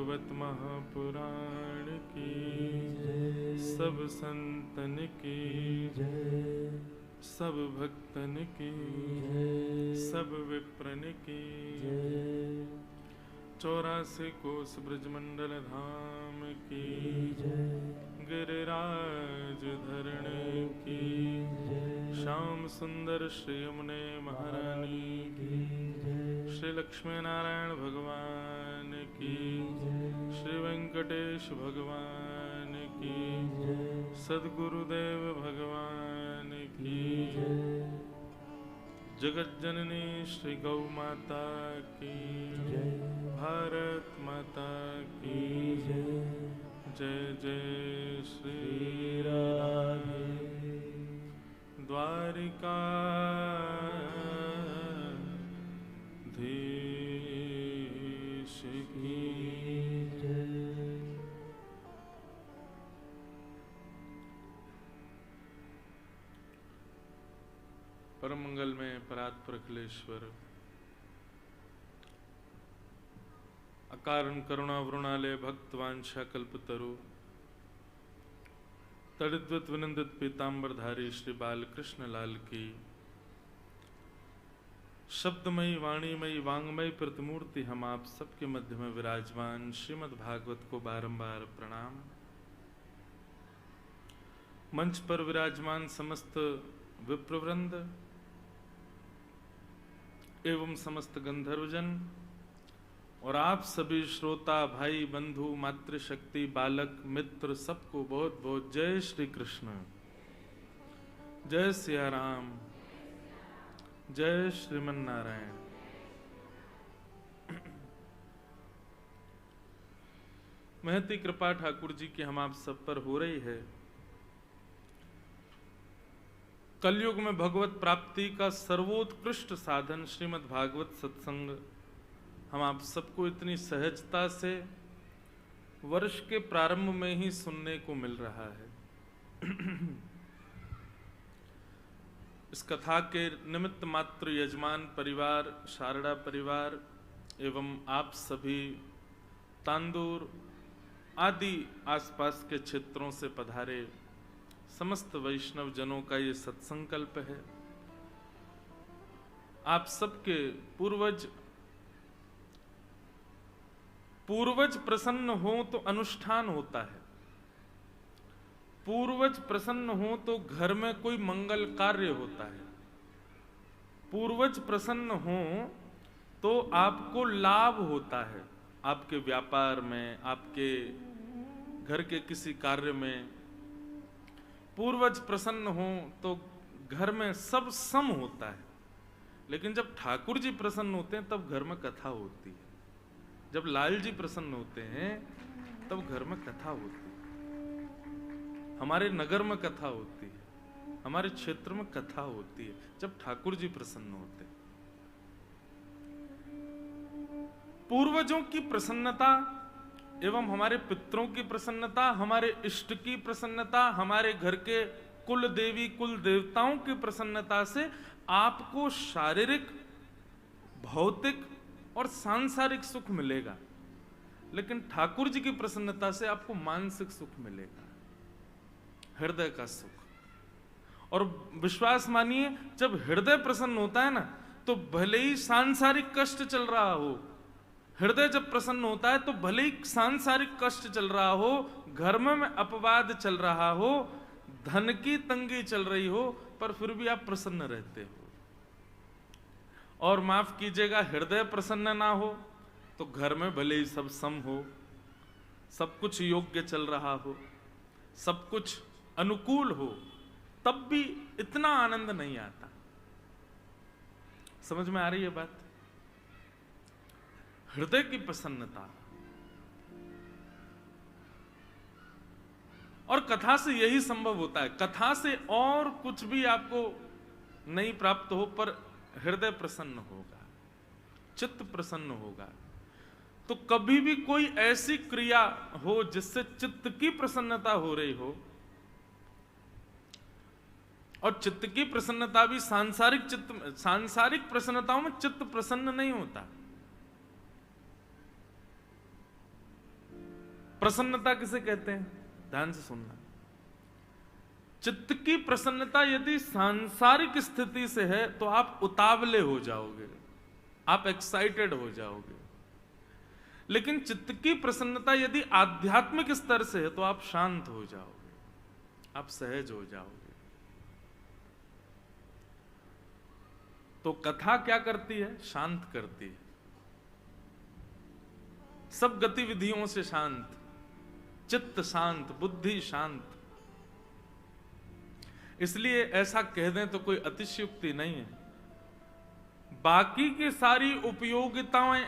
भागवत महापुराण की सब संतन की सब भक्तन की सब विप्रन की 84 कोस ब्रजमंडल धाम की गिरिराज धरण की श्याम सुंदर श्री यमुने महारानी की श्री लक्ष्मी नारायण भगवान की श्री वेंकटेश भगवान की सद्गुरुदेव भगवान की जगत जननी श्री गौ माता की भारत माता की जय जय श्री राम। द्वारिका धीश की परम मंगल में परात्पर अखिलेश्वर अकारण करुणा वरुणालय भक्तवांछा कल्पतरु तड़िद्वत विनंदित पीतांबरधारी श्री बालकृष्ण लाल की शब्दमयी वाणीमयी वांगमयी प्रतिमूर्ति हम आप सबके मध्य में विराजमान श्रीमद् भागवत को बारंबार प्रणाम। मंच पर विराजमान समस्त विप्रवृंद एवं समस्त गंधर्वजन और आप सभी श्रोता भाई बंधु मातृशक्ति बालक मित्र सबको बहुत बहुत जय श्री कृष्ण, जय सिया राम, जय श्रीमन नारायण। महती कृपा ठाकुर जी की हम आप सब पर हो रही है। कलयुग में भगवत प्राप्ति का सर्वोत्कृष्ट साधन श्रीमद् भागवत सत्संग हम आप सबको इतनी सहजता से वर्ष के प्रारंभ में ही सुनने को मिल रहा है। इस कथा के निमित्त मात्र यजमान परिवार, शारदा परिवार एवं आप सभी तांदूर आदि आसपास के क्षेत्रों से पधारे समस्त वैष्णव जनों का ये सत्संकल्प है। आप सबके पूर्वज प्रसन्न हो तो अनुष्ठान होता है, पूर्वज प्रसन्न हो तो घर में कोई मंगल कार्य होता है, पूर्वज प्रसन्न हो तो आपको लाभ होता है, आपके व्यापार में, आपके घर के किसी कार्य में। पूर्वज प्रसन्न हो तो घर में सब सम होता है। लेकिन जब ठाकुर जी प्रसन्न होते हैं तब घर में कथा होती है। जब लाल जी प्रसन्न होते हैं तब घर में कथा होती है, हमारे नगर में कथा होती है, हमारे क्षेत्र में कथा होती है जब ठाकुर जी प्रसन्न होते हैं। पूर्वजों की प्रसन्नता एवं हमारे पितरों की प्रसन्नता, हमारे इष्ट की प्रसन्नता, हमारे घर के कुल देवी कुल देवताओं की प्रसन्नता से आपको शारीरिक, भौतिक और सांसारिक सुख मिलेगा। लेकिन ठाकुर जी की प्रसन्नता से आपको मानसिक सुख मिलेगा, हृदय का सुख। और विश्वास मानिए, जब हृदय प्रसन्न होता है ना तो भले ही सांसारिक कष्ट चल रहा हो, हृदय जब प्रसन्न होता है तो भले ही सांसारिक कष्ट चल रहा हो, घर में अपवाद चल रहा हो, धन की तंगी चल रही हो, पर फिर भी आप प्रसन्न रहते हो। और माफ कीजिएगा, हृदय प्रसन्न ना हो तो घर में भले ही सब सम हो, सब कुछ योग्य चल रहा हो, सब कुछ अनुकूल हो, तब भी इतना आनंद नहीं आता। समझ में आ रही है बात? हृदय की प्रसन्नता। और कथा से यही संभव होता है। कथा से और कुछ भी आपको नहीं प्राप्त हो, पर हृदय प्रसन्न होगा, चित्त प्रसन्न होगा। तो कभी भी कोई ऐसी क्रिया हो जिससे चित्त की प्रसन्नता हो रही हो, और चित्त की प्रसन्नता भी सांसारिक प्रसन्नताओं में चित्त प्रसन्न नहीं होता। प्रसन्नता किसे कहते हैं? ध्यान से सुनना। चित्त की प्रसन्नता यदि सांसारिक स्थिति से है तो आप उतावले हो जाओगे, आप एक्साइटेड हो जाओगे। लेकिन चित्त की प्रसन्नता यदि आध्यात्मिक स्तर से है तो आप शांत हो जाओगे, आप सहज हो जाओगे। तो कथा क्या करती है? शांत करती है, सब गतिविधियों से शांत, चित्त शांत, बुद्धि शांत। इसलिए ऐसा कह दें तो कोई अतिशयोक्ति नहीं है। बाकी की सारी उपयोगिताएं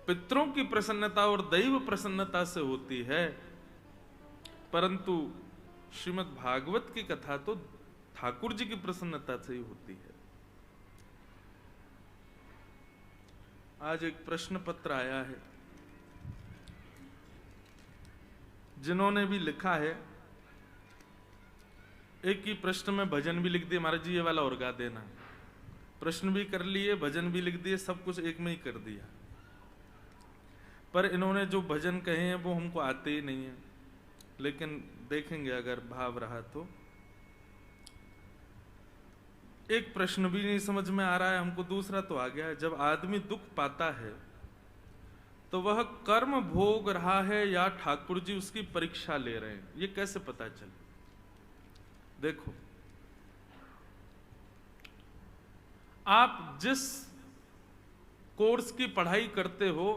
पितरों की प्रसन्नता और दैव प्रसन्नता से होती है, परंतु श्रीमद् भागवत की कथा तो ठाकुर जी की प्रसन्नता से ही होती है। आज एक प्रश्न पत्र आया है, जिन्होंने भी लिखा है, एक ही प्रश्न में भजन भी लिख दिए, महाराज जी ये वाला और गा देना। प्रश्न भी कर लिए, भजन भी लिख दिए, सब कुछ एक में ही कर दिया। पर इन्होंने जो भजन कहे हैं वो हमको आते ही नहीं है, लेकिन देखेंगे अगर भाव रहा तो। एक प्रश्न भी नहीं समझ में आ रहा है हमको, दूसरा तो आ गया है। जब आदमी दुख पाता है तो वह कर्म भोग रहा है या ठाकुर जी उसकी परीक्षा ले रहे हैं, ये कैसे पता चले? देखो, आप जिस कोर्स की पढ़ाई करते हो,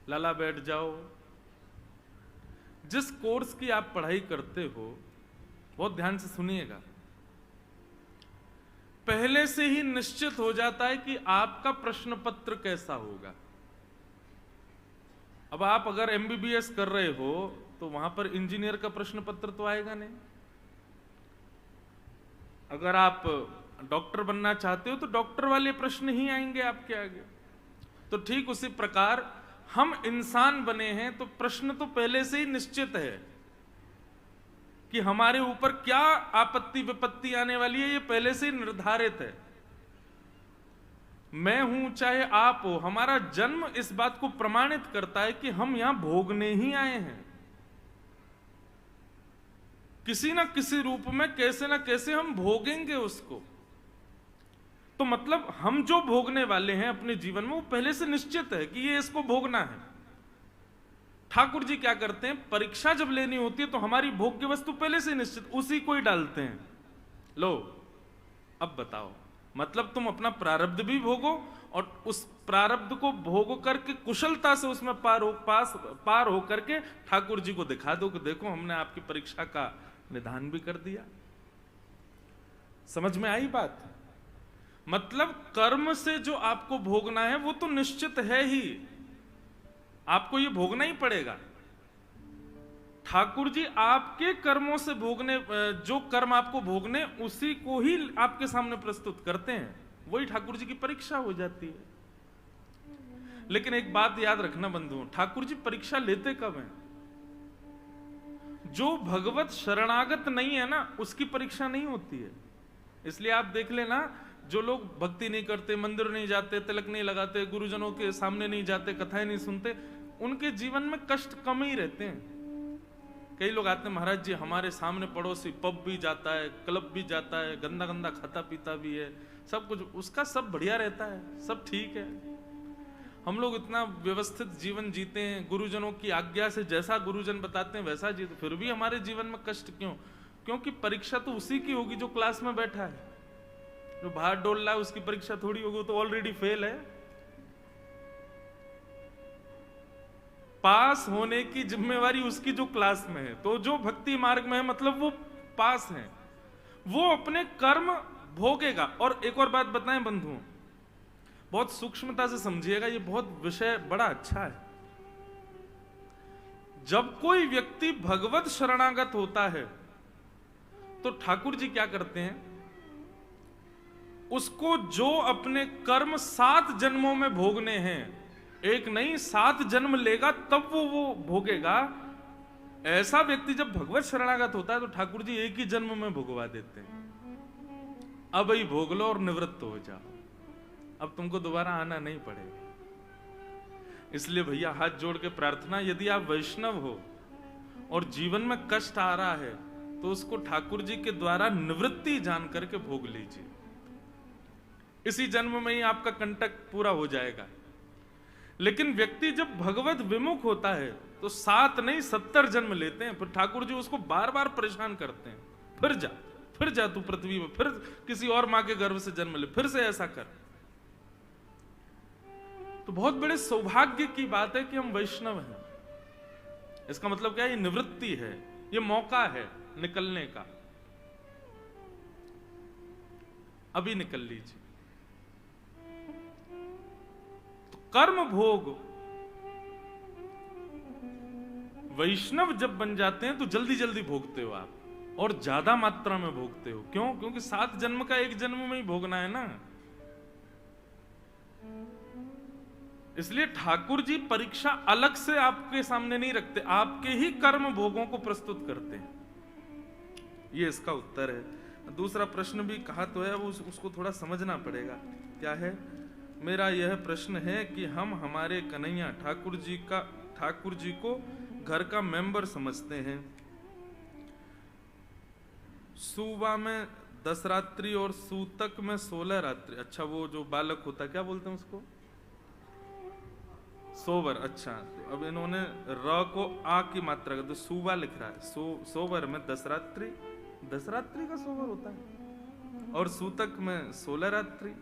लाला बैठ जाओ, जिस कोर्स की आप पढ़ाई करते हो, बहुत ध्यान से सुनिएगा, पहले से ही निश्चित हो जाता है कि आपका प्रश्न पत्र कैसा होगा। अब आप अगर एमबीबीएस कर रहे हो तो वहां पर इंजीनियर का प्रश्न पत्र तो आएगा नहीं। अगर आप डॉक्टर बनना चाहते हो तो डॉक्टर वाले प्रश्न ही आएंगे आपके आगे। तो ठीक उसी प्रकार हम इंसान बने हैं तो प्रश्न तो पहले से ही निश्चित है कि हमारे ऊपर क्या आपत्ति विपत्ति आने वाली है, ये पहले से ही निर्धारित है। मैं हूं चाहे आप हो, हमारा जन्म इस बात को प्रमाणित करता है कि हम यहां भोगने ही आए हैं। किसी ना किसी रूप में कैसे ना कैसे हम भोगेंगे उसको। तो मतलब हम जो भोगने वाले हैं अपने जीवन में वो पहले से निश्चित है कि ये इसको भोगना है। ठाकुर जी क्या करते हैं, परीक्षा जब लेनी होती है तो हमारी भोग्य वस्तु पहले से निश्चित, उसी को ही डालते हैं। लो अब बताओ, मतलब तुम अपना प्रारब्ध भी भोगो और उस प्रारब्ध को भोग करके कुशलता से उसमें पार हो करके ठाकुर जी को दिखा दो कि देखो हमने आपकी परीक्षा का निदान भी कर दिया। समझ में आई बात? मतलब कर्म से जो आपको भोगना है वो तो निश्चित है ही, आपको ये भोगना ही पड़ेगा। ठाकुर जी आपके कर्मों से भोगने, जो कर्म आपको भोगने उसी को ही आपके सामने प्रस्तुत करते हैं, वही ठाकुर जी की परीक्षा हो जाती है। लेकिन एक बात याद रखना बंधुओं, ठाकुर जी परीक्षा लेते कब हैं? जो भगवत शरणागत नहीं है ना उसकी परीक्षा नहीं होती है। इसलिए आप देख लेना, जो लोग भक्ति नहीं करते, मंदिर नहीं जाते, तिलक नहीं लगाते, गुरुजनों के सामने नहीं जाते, कथाएं नहीं सुनते, उनके जीवन में कष्ट कम ही रहते हैं। कई लोग आते हैं, महाराज जी हमारे सामने पड़ोसी पब भी जाता है, क्लब भी जाता है, गंदा गंदा खाता पीता भी है, सब कुछ उसका सब बढ़िया रहता है, सब ठीक है। हम लोग इतना व्यवस्थित जीवन जीते हैं, गुरुजनों की आज्ञा से जैसा गुरुजन बताते हैं वैसा जीते, फिर भी हमारे जीवन में कष्ट क्यों? क्योंकि परीक्षा तो उसी की होगी जो क्लास में बैठा है। जो बाहर डोल रहा है उसकी परीक्षा थोड़ी होगी, तो ऑलरेडी फेल है। पास होने की जिम्मेवारी उसकी जो क्लास में है। तो जो भक्ति मार्ग में है मतलब वो पास है, वो अपने कर्म भोगेगा। और एक और बात बताएं बंधुओं, बहुत सूक्ष्मता से समझिएगा, ये बहुत विषय बड़ा अच्छा है। जब कोई व्यक्ति भगवत शरणागत होता है तो ठाकुर जी क्या करते हैं, उसको जो अपने कर्म 7 जन्मों में भोगने हैं, एक नहीं 7 जन्म लेगा तब वो भोगेगा। ऐसा व्यक्ति जब भगवत शरणागत होता है तो ठाकुर जी एक ही जन्म में भोगवा देते हैं। अब ही भोग लो और निवृत्त हो जाओ, अब तुमको दोबारा आना नहीं पड़ेगा। इसलिए भैया हाथ जोड़ के प्रार्थना, यदि आप वैष्णव हो और जीवन में कष्ट आ रहा है तो उसको ठाकुर जी के द्वारा निवृत्ति जान करके भोग लीजिए। इसी जन्म में ही आपका कंटक पूरा हो जाएगा। लेकिन व्यक्ति जब भगवत विमुख होता है तो 7 नहीं 70 जन्म लेते हैं, फिर ठाकुर जी उसको बार बार परेशान करते हैं, फिर जा तू पृथ्वी में, फिर किसी और मां के गर्भ से जन्म ले, फिर से ऐसा कर। तो बहुत बड़े सौभाग्य की बात है कि हम वैष्णव हैं। इसका मतलब क्या है? ये निवृत्ति है, ये मौका है निकलने का। अभी निकल लीजिए। तो कर्म भोग, वैष्णव जब बन जाते हैं तो जल्दी जल्दी भोगते हो आप, और ज्यादा मात्रा में भोगते हो। क्यों? क्योंकि 7 जन्म का एक जन्म में ही भोगना है ना। इसलिए ठाकुर जी परीक्षा अलग से आपके सामने नहीं रखते, आपके ही कर्म भोगों को प्रस्तुत करते हैं। ये इसका उत्तर है। दूसरा प्रश्न भी कहा तो है, वो उसको थोड़ा समझना पड़ेगा। क्या है? मेरा यह प्रश्न है कि हम हमारे कन्हैया ठाकुर जी को घर का मेंबर समझते हैं। सुबह में 10 रात्रि और सूतक में 16 रात्रि। अच्छा, वो जो बालक होता है क्या बोलते हैं उसको? सोवर। अच्छा, तो अब इन्होंने र को आ की मात्रा का तो सुबह लिख रहा है। सोवर में 10 रात्रि, 10 रात्रि का सोवर होता है, और सूतक में 16 रात्रि।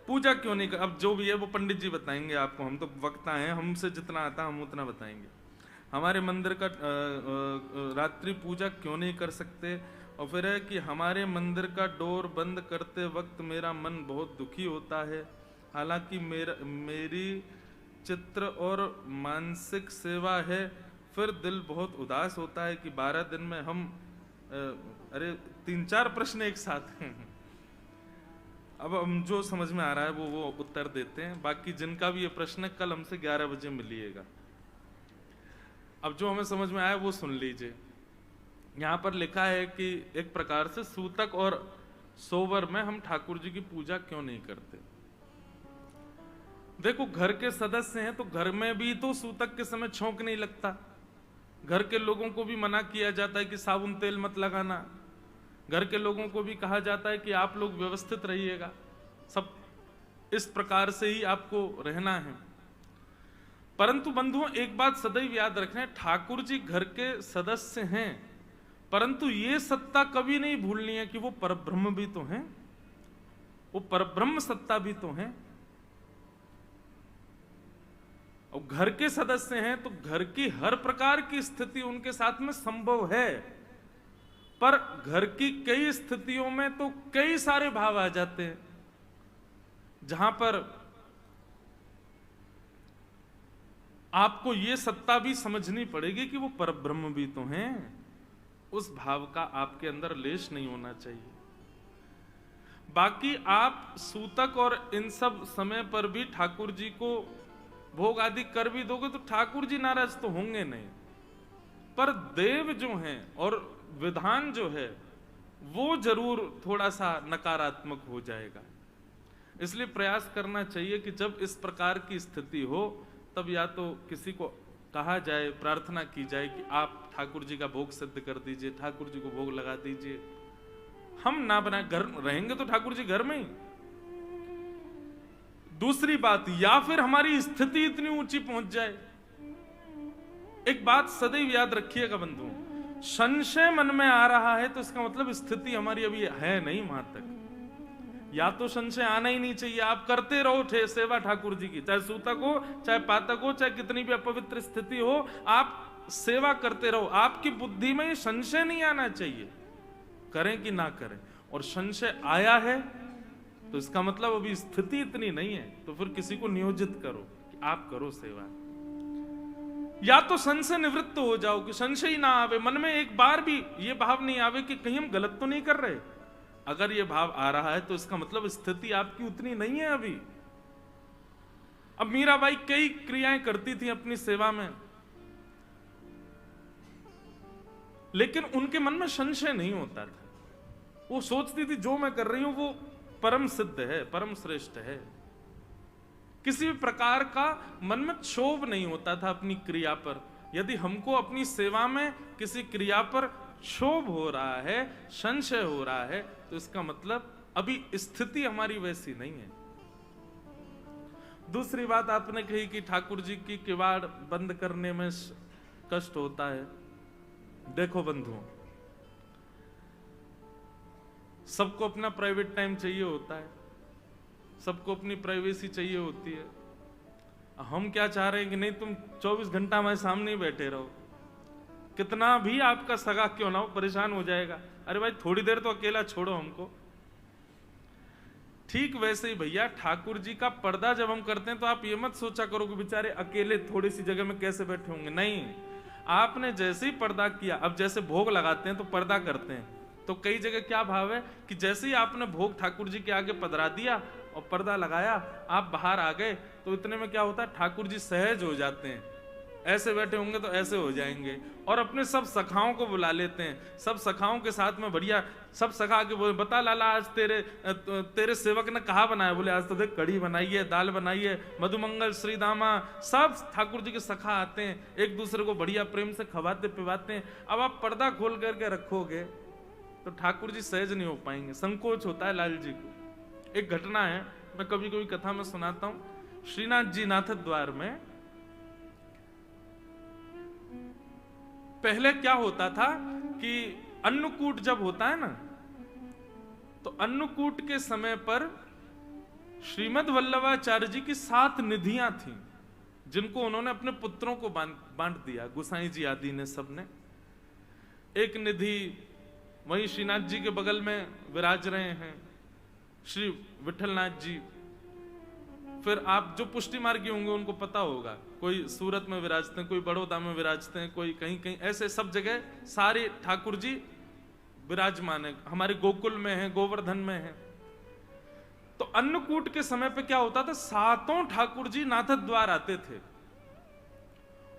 पूजा क्यों नहीं कर? अब जो भी है वो पंडित जी बताएंगे आपको, हम तो वक्ता हैं, हमसे जितना आता हम उतना बताएंगे। हमारे मंदिर का रात्रि पूजा क्यों नहीं कर सकते? और फिर है कि हमारे मंदिर का डोर बंद करते वक्त मेरा मन बहुत दुखी होता है, हालांकि मेरी चित्र और मानसिक सेवा है, फिर दिल बहुत उदास होता है कि 12 दिन में हम अरे 3-4 प्रश्न एक साथ हैं। अब हम जो समझ में आ रहा है वो उत्तर देते हैं। बाकी जिनका भी ये प्रश्न है कल हमसे 11 बजे मिलिएगा। अब जो हमें समझ में आया वो सुन लीजिए। यहाँ पर लिखा है कि एक प्रकार से सूतक और सोवर में हम ठाकुर जी की पूजा क्यों नहीं करते। देखो, घर के सदस्य हैं तो घर में भी तो सूतक के समय छौंक नहीं लगता। घर के लोगों को भी मना किया जाता है कि साबुन तेल मत लगाना। घर के लोगों को भी कहा जाता है कि आप लोग व्यवस्थित रहिएगा, सब इस प्रकार से ही आपको रहना है। परंतु बंधुओं, एक बात सदैव याद रखना, ठाकुर जी घर के सदस्य हैं, परंतु ये सत्ता कभी नहीं भूलनी है कि वो परब्रह्म भी तो हैं, वो परब्रह्म सत्ता भी तो हैं। और घर के सदस्य हैं तो घर की हर प्रकार की स्थिति उनके साथ में संभव है, पर घर की कई स्थितियों में तो कई सारे भाव आ जाते हैं जहां पर आपको यह सत्ता भी समझनी पड़ेगी कि वो परब्रह्म भी तो हैं। उस भाव का आपके अंदर लेश नहीं होना चाहिए। बाकी आप सूतक और इन सब समय पर भी ठाकुर जी को भोग आदि कर भी दोगे तो ठाकुर जी नाराज तो होंगे नहीं, पर देव जो हैं और विधान जो है वो जरूर थोड़ा सा नकारात्मक हो जाएगा। इसलिए प्रयास करना चाहिए कि जब इस प्रकार की स्थिति हो तब या तो किसी को कहा जाए, प्रार्थना की जाए कि आप ठाकुर जी का भोग सिद्ध कर दीजिए, ठाकुर जी को भोग लगा दीजिए। हम ना बना घर रहेंगे तो ठाकुर जी घर में ही। दूसरी बात, या फिर हमारी स्थिति इतनी ऊंची पहुंच जाए। एक बात सदैव याद रखिएगा बंधुओं, संशय मन में आ रहा है तो इसका मतलब स्थिति हमारी अभी है नहीं वहां तक। या तो संशय आना ही नहीं चाहिए, आप करते रहो सेवा ठाकुर जी की, चाहे सूतक हो चाहे पातक हो चाहे कितनी भी अपवित्र स्थिति हो, आप सेवा करते रहो। आपकी बुद्धि में संशय नहीं आना चाहिए, करें कि ना करें। और संशय आया है तो इसका मतलब अभी स्थिति इतनी नहीं है, तो फिर किसी को नियोजित करो कि आप करो सेवा। या तो संशय निवृत्त हो जाओ कि संशय ही ना आवे, मन में एक बार भी ये भाव नहीं आवे कि कहीं हम गलत तो नहीं कर रहे। अगर ये भाव आ रहा है तो इसका मतलब स्थिति आपकी उतनी नहीं है अभी। अब मीराबाई कई क्रियाएं करती थी अपनी सेवा में, लेकिन उनके मन में संशय नहीं होता था। वो सोचती थी जो मैं कर रही हूं वो परम सिद्ध है, परम श्रेष्ठ है। किसी भी प्रकार का मन में क्षोभ नहीं होता था अपनी क्रिया पर। यदि हमको अपनी सेवा में किसी क्रिया पर क्षोभ हो रहा है, संशय हो रहा है, तो इसका मतलब अभी स्थिति हमारी वैसी नहीं है। दूसरी बात आपने कही कि ठाकुर जी की किवाड़ बंद करने में कष्ट होता है। देखो बंधुओं, सबको अपना प्राइवेट टाइम चाहिए होता है, सबको अपनी प्राइवेसी चाहिए होती है। हम क्या चाह रहे हैं कि नहीं, तुम 24 घंटा हमारे सामने ही बैठे रहो, कितना भी आपका सगा क्यों ना हो, परेशान हो जाएगा। अरे भाई थोड़ी देर तो अकेला छोड़ो हमको। ठीक वैसे ही भैया, ठाकुर जी का पर्दा जब हम करते हैं तो आप ये मत सोचा करो कि बेचारे अकेले थोड़ी सी जगह में कैसे बैठे होंगे। नहीं, आपने जैसे ही पर्दा किया, अब जैसे भोग लगाते हैं तो पर्दा करते हैं, तो कई जगह क्या भाव है कि जैसे ही आपने भोग ठाकुर जी के आगे पधरा दिया और पर्दा लगाया, आप बाहर आ गए, तो इतने में क्या होता है, ठाकुर जी सहज हो जाते हैं। ऐसे बैठे होंगे तो ऐसे हो जाएंगे, और अपने सब सखाओं को बुला लेते हैं, सब सखाओं के साथ में बढ़िया सब सखा के बोले, बता लाला आज तेरे सेवक ने कहा बनाया। बोले आज तो देख कढ़ी बनाई है, दाल बनाई है, मधुमंगल श्री दामा। सब ठाकुर जी के सखा आते हैं, एक दूसरे को बढ़िया प्रेम से खवाते पिवाते हैं। अब आप पर्दा खोल करके रखोगे तो ठाकुर जी सहज नहीं हो पाएंगे, संकोच होता है लाल जी को। एक घटना है, मैं कभी कभी कथा में सुनाता हूं। श्रीनाथ जी नाथ द्वार में पहले क्या होता था कि अन्नकूट जब होता है ना, तो अन्नकूट के समय पर श्रीमद् वल्लभाचार्य जी की 7 निधियां थीं, जिनको उन्होंने अपने पुत्रों को बांट दिया, गुसाई जी आदि ने, सबने। एक निधि वहीं श्रीनाथ जी के बगल में विराज रहे हैं श्री विठलनाथ जी। फिर आप जो पुष्टि मार्गी होंगे उनको पता होगा, कोई सूरत में विराजते हैं, कोई बड़ौदा में विराजते हैं, कोई कहीं कहीं, ऐसे सब जगह सारे ठाकुर जी विराजमान है। हमारे गोकुल में है, गोवर्धन में है। तो अन्नकूट के समय पे क्या होता था, 7 ठाकुर जी नाथ द्वार आते थे,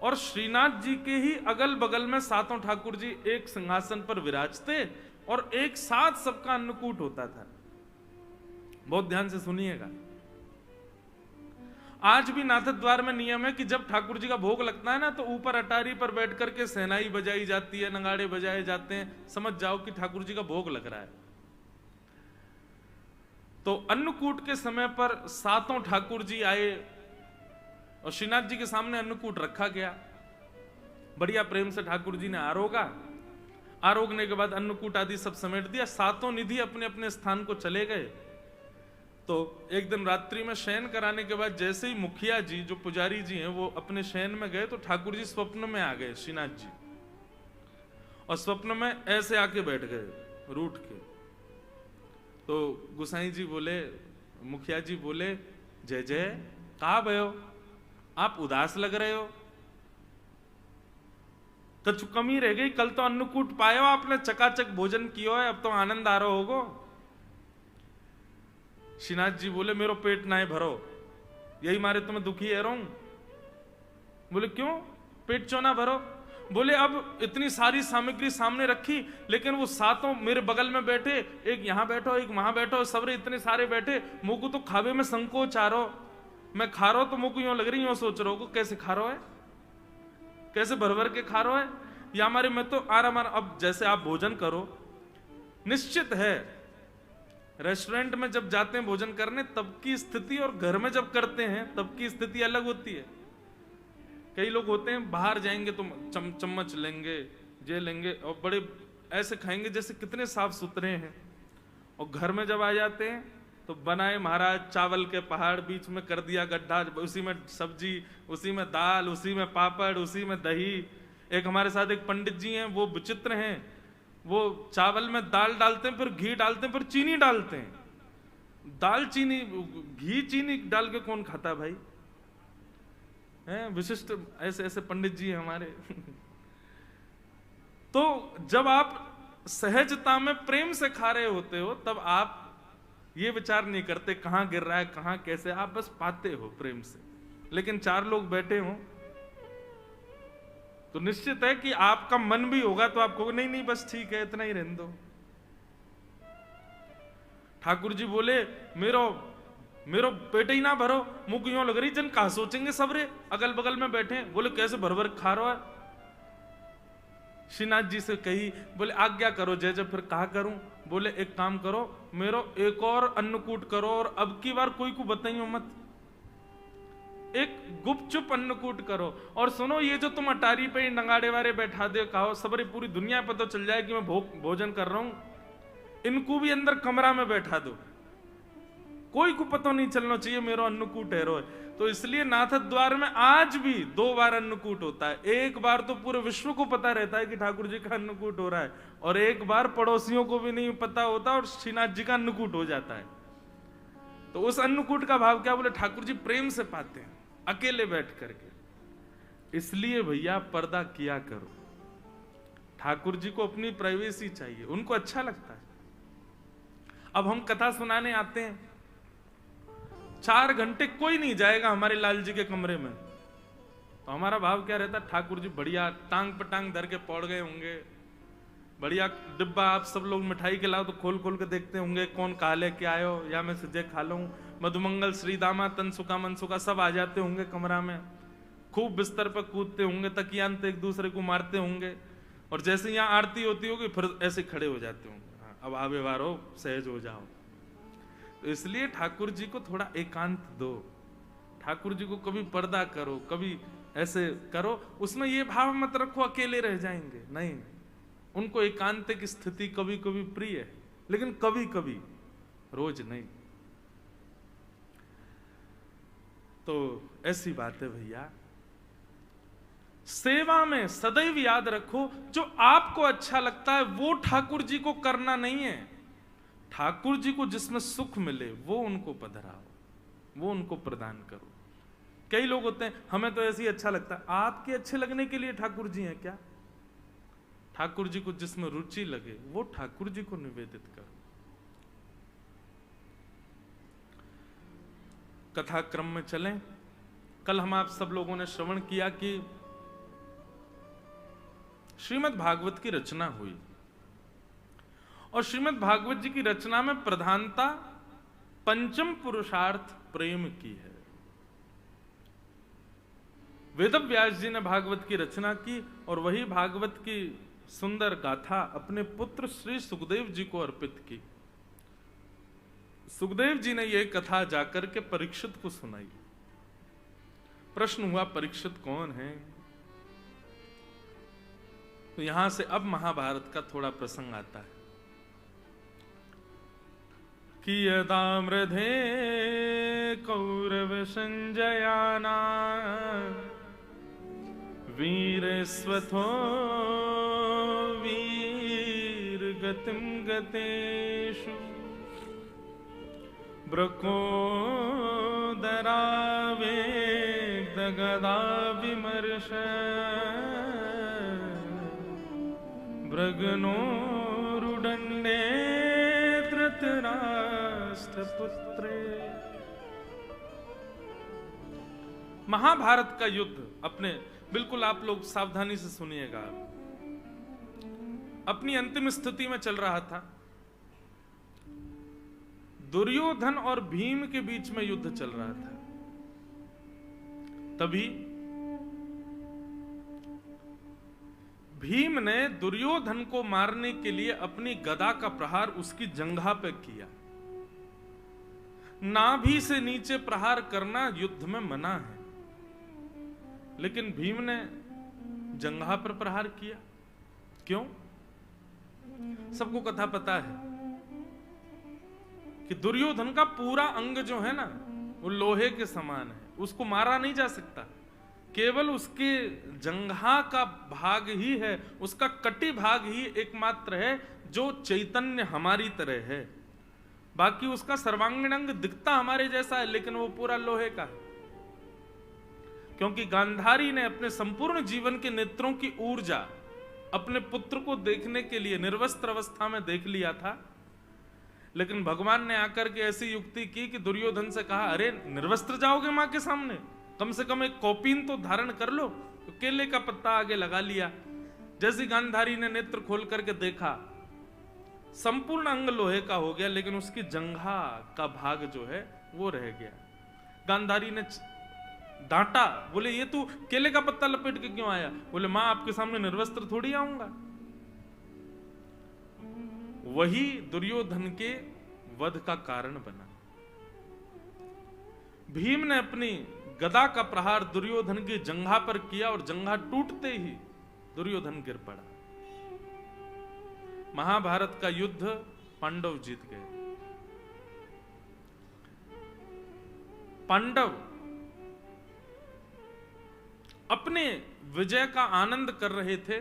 और श्रीनाथ जी के ही अगल बगल में 7 ठाकुर जी एक सिंहासन पर विराजते, और एक साथ सबका अन्नकूट होता था। बहुत ध्यान से सुनिएगा। आज भी नाथ द्वार में नियम है कि जब ठाकुर जी का भोग लगता है ना, तो ऊपर अटारी पर बैठ करके सहनाई बजाई जाती है, नगाड़े बजाए जाते हैं, समझ जाओ कि ठाकुर जी का भोग लग रहा है। तो अन्नकूट के समय पर 7 ठाकुर जी आए और श्रीनाथ जी के सामने अन्नकूट रखा गया। बढ़िया प्रेम से ठाकुर जी ने आरोगने के बाद अन्नकूट आदि सब समेट दिया। 7 निधि अपने अपने स्थान को चले गए। तो एक दिन रात्रि में शयन कराने के बाद जैसे ही मुखिया जी, जो पुजारी जी हैं, वो अपने शयन में गए, तो ठाकुर जी स्वप्न में आ गए श्रीनाथ जी, और स्वप्न में ऐसे आके बैठ गए रूठ के। तो गुसाई जी बोले, मुखिया जी बोले, जय जय, कहाँ भयो, आप उदास लग रहे हो, कछु कमी रह गई? कल तो अन्नकूट पायो आपने, चकाचक भोजन किया है, अब तो आनंद आ रहा होगो। श्रीनाथ जी बोले, मेरो पेट ना भरो, यही मारे तुम्हें दुखी है रहूं। बोले क्यों, पेट क्यों ना भरो? बोले अब इतनी सारी सामग्री सामने रखी, लेकिन वो 7 मेरे बगल में बैठे, एक यहां बैठो एक वहां बैठो, सबरे इतने सारे बैठे, मुझको तो खावे में संकोच आ रहा, मैं खा रहा हूं तो मुझको यूं लग रही, यूं सोच रहा हूं कैसे खा रहा है, कैसे भर भर के खा रहा है, या हमारे में तो आराम। अब जैसे आप भोजन करो, निश्चित है रेस्टोरेंट में जब जाते हैं भोजन करने तब की स्थिति और घर में जब करते हैं तब की स्थिति अलग होती है। कई लोग होते हैं बाहर जाएंगे तो चम्मच लेंगे, जे लेंगे, और बड़े ऐसे खाएंगे जैसे कितने साफ सुथरे हैं, और घर में जब आ जाते हैं तो बनाए महाराज चावल के पहाड़, बीच में कर दिया गड्ढा, उसी में सब्जी, उसी में दाल, उसी में पापड़, उसी में दही। एक हमारे साथ एक पंडित जी हैं, वो विचित्र हैं, वो चावल में दाल डालते हैं, फिर घी डालते हैं, फिर चीनी डालते हैं। दाल चीनी, घी चीनी डाल के कौन खाता है भाई? हैं विशिष्ट ऐसे ऐसे पंडित जी हैं हमारे। तो जब आप सहजता में प्रेम से खा रहे होते हो, तब आप ये विचार नहीं करते कहां गिर रहा है, कहां कैसे, आप बस पाते हो प्रेम से। लेकिन 4 लोग बैठे हो तो निश्चित है कि आपका मन भी होगा तो आपको नहीं नहीं बस ठीक है, इतना ही रहने दो। ठाकुर जी बोले, मेरो मेरो पेट ही ना भरो, मुंह क्यों लग रही, जन कहा सोचेंगे सबरे अगल बगल में बैठे। बोले कैसे भर भर खा रहा है। श्रीनाथ जी से कही, बोले आज्ञा करो जय जय। फिर कहा करूं? बोले एक काम करो, मेरो एक और अन्नकूट करो, और अब की बार कोई को बताइयो मत, एक गुपचुप अन्नकूट करो। और सुनो, ये जो तुम अटारी पे डंगाड़े वारे बैठा दे, कहो सबरी पूरी दुनिया पता चल जाए कि मैं भोजन कर रहा हूं, इनको भी अंदर कमरा में बैठा दो, कोई को पता नहीं चलना चाहिए मेरो अन्नकूट है रोए। तो इसलिए नाथ द्वार में आज भी 2 बार अन्नकूट होता है। एक बार तो पूरे विश्व को पता रहता है कि ठाकुर जी का अन्नकूट हो रहा है, और एक बार पड़ोसियों को भी नहीं पता होता और श्रीनाथ जी का अन्नकूट हो जाता है। तो उस अन्नकूट का भाव क्या? बोले ठाकुर जी प्रेम से पाते हैं अकेले बैठ करके। इसलिए भैया पर्दा किया करो, ठाकुर जी को अपनी प्राइवेसी चाहिए, उनको अच्छा लगता है। अब हम कथा सुनाने आते हैं, 4 घंटे कोई नहीं जाएगा हमारे लाल जी के कमरे में, तो हमारा भाव क्या रहता? ठाकुर जी बढ़िया टांग पर टांग धर के पौड़ गए होंगे, बढ़िया डिब्बा आप सब लोग मिठाई के लाओ तो खोल खोल के देखते होंगे कौन कहा लेके आयो, या मैं सजे खा लूं। मधुमंगल श्रीदामा तनसुका मनसुका सब आ जाते होंगे कमरा में, खूब बिस्तर पर कूदते होंगे, तकियान एक दूसरे को मारते होंगे, और जैसे यहाँ आरती होती होगी फिर ऐसे खड़े हो जाते होंगे, हाँ, अब आवे वारो सहज हो जाओ। तो इसलिए ठाकुर जी को थोड़ा एकांत दो, ठाकुर जी को कभी पर्दा करो, कभी ऐसे करो, उसमें ये भाव मत रखो अकेले रह जाएंगे, नहीं, उनको एकांतिक स्थिति कभी कभी प्रिय है, लेकिन कभी कभी, रोज नहीं। तो ऐसी बात है भैया, सेवा में सदैव याद रखो जो आपको अच्छा लगता है वो ठाकुर जी को करना नहीं है, ठाकुर जी को जिसमें सुख मिले वो उनको पधराओ, वो उनको प्रदान करो। कई लोग होते हैं हमें तो ऐसे ही अच्छा लगता है, आपके अच्छे लगने के लिए ठाकुर जी हैं क्या? ठाकुर जी को जिसमें रुचि लगे वो ठाकुर जी को निवेदित करो। कथा क्रम में चलें। कल हम आप सब लोगों ने श्रवण किया कि श्रीमद् भागवत की रचना हुई, और श्रीमद् भागवत जी की रचना में प्रधानता पंचम पुरुषार्थ प्रेम की है। वेदव्यास जी ने भागवत की रचना की, और वही भागवत की सुंदर गाथा अपने पुत्र श्री सुखदेव जी को अर्पित की। सुखदेव जी ने यह कथा जाकर के परीक्षित को सुनाई। प्रश्न हुआ परीक्षित कौन है? तो यहां से अब महाभारत का थोड़ा प्रसंग आता है कि यदा मृधे कौरव संजयाना वीरस्वथो वीर गतिम गतेषु ब्रकोदरावे दगदा विमर्श भृगनोरुदंडे धृतराष्ट्रपुत्रे। महाभारत का युद्ध अपने, बिल्कुल आप लोग सावधानी से सुनिएगा, अपनी अंतिम स्थिति में चल रहा था। दुर्योधन और भीम के बीच में युद्ध चल रहा था। तभी भीम ने दुर्योधन को मारने के लिए अपनी गदा का प्रहार उसकी जंघा पे किया। नाभि से नीचे प्रहार करना युद्ध में मना है, लेकिन भीम ने जंघा पर प्रहार किया। क्यों? सबको कथा पता है कि दुर्योधन का पूरा अंग जो है ना वो लोहे के समान है, उसको मारा नहीं जा सकता। केवल उसके जंघा का भाग ही है, उसका कटी भाग ही एकमात्र है जो चैतन्य हमारी तरह है। बाकी उसका सर्वांगीण अंग दिखता हमारे जैसा है, लेकिन वो पूरा लोहे का है। क्योंकि गांधारी ने अपने संपूर्ण जीवन के नेत्रों की ऊर्जा अपने पुत्र को देखने के लिए निर्वस्त्र अवस्था में देख लिया था, लेकिन भगवान ने आकर के ऐसी युक्ति की कि दुर्योधन से कहा, अरे निर्वस्त्र जाओगे मां के सामने, कम से कम एक कौपीन तो धारण कर लो। तो केले का पत्ता आगे लगा लिया। जैसे गांधारी ने नेत्र खोल करके देखा, संपूर्ण अंग लोहे का हो गया, लेकिन उसकी जंघा का भाग जो है वो रह गया। गांधारी ने डांटा, बोले ये तू केले का पत्ता लपेट के क्यों आया? बोले मां आपके सामने निर्वस्त्र थोड़ी आऊंगा। वही दुर्योधन के वध का कारण बना। भीम ने अपनी गदा का प्रहार दुर्योधन की जंघा पर किया और जंघा टूटते ही दुर्योधन गिर पड़ा। महाभारत का युद्ध पांडव जीत गए। पांडव अपने विजय का आनंद कर रहे थे।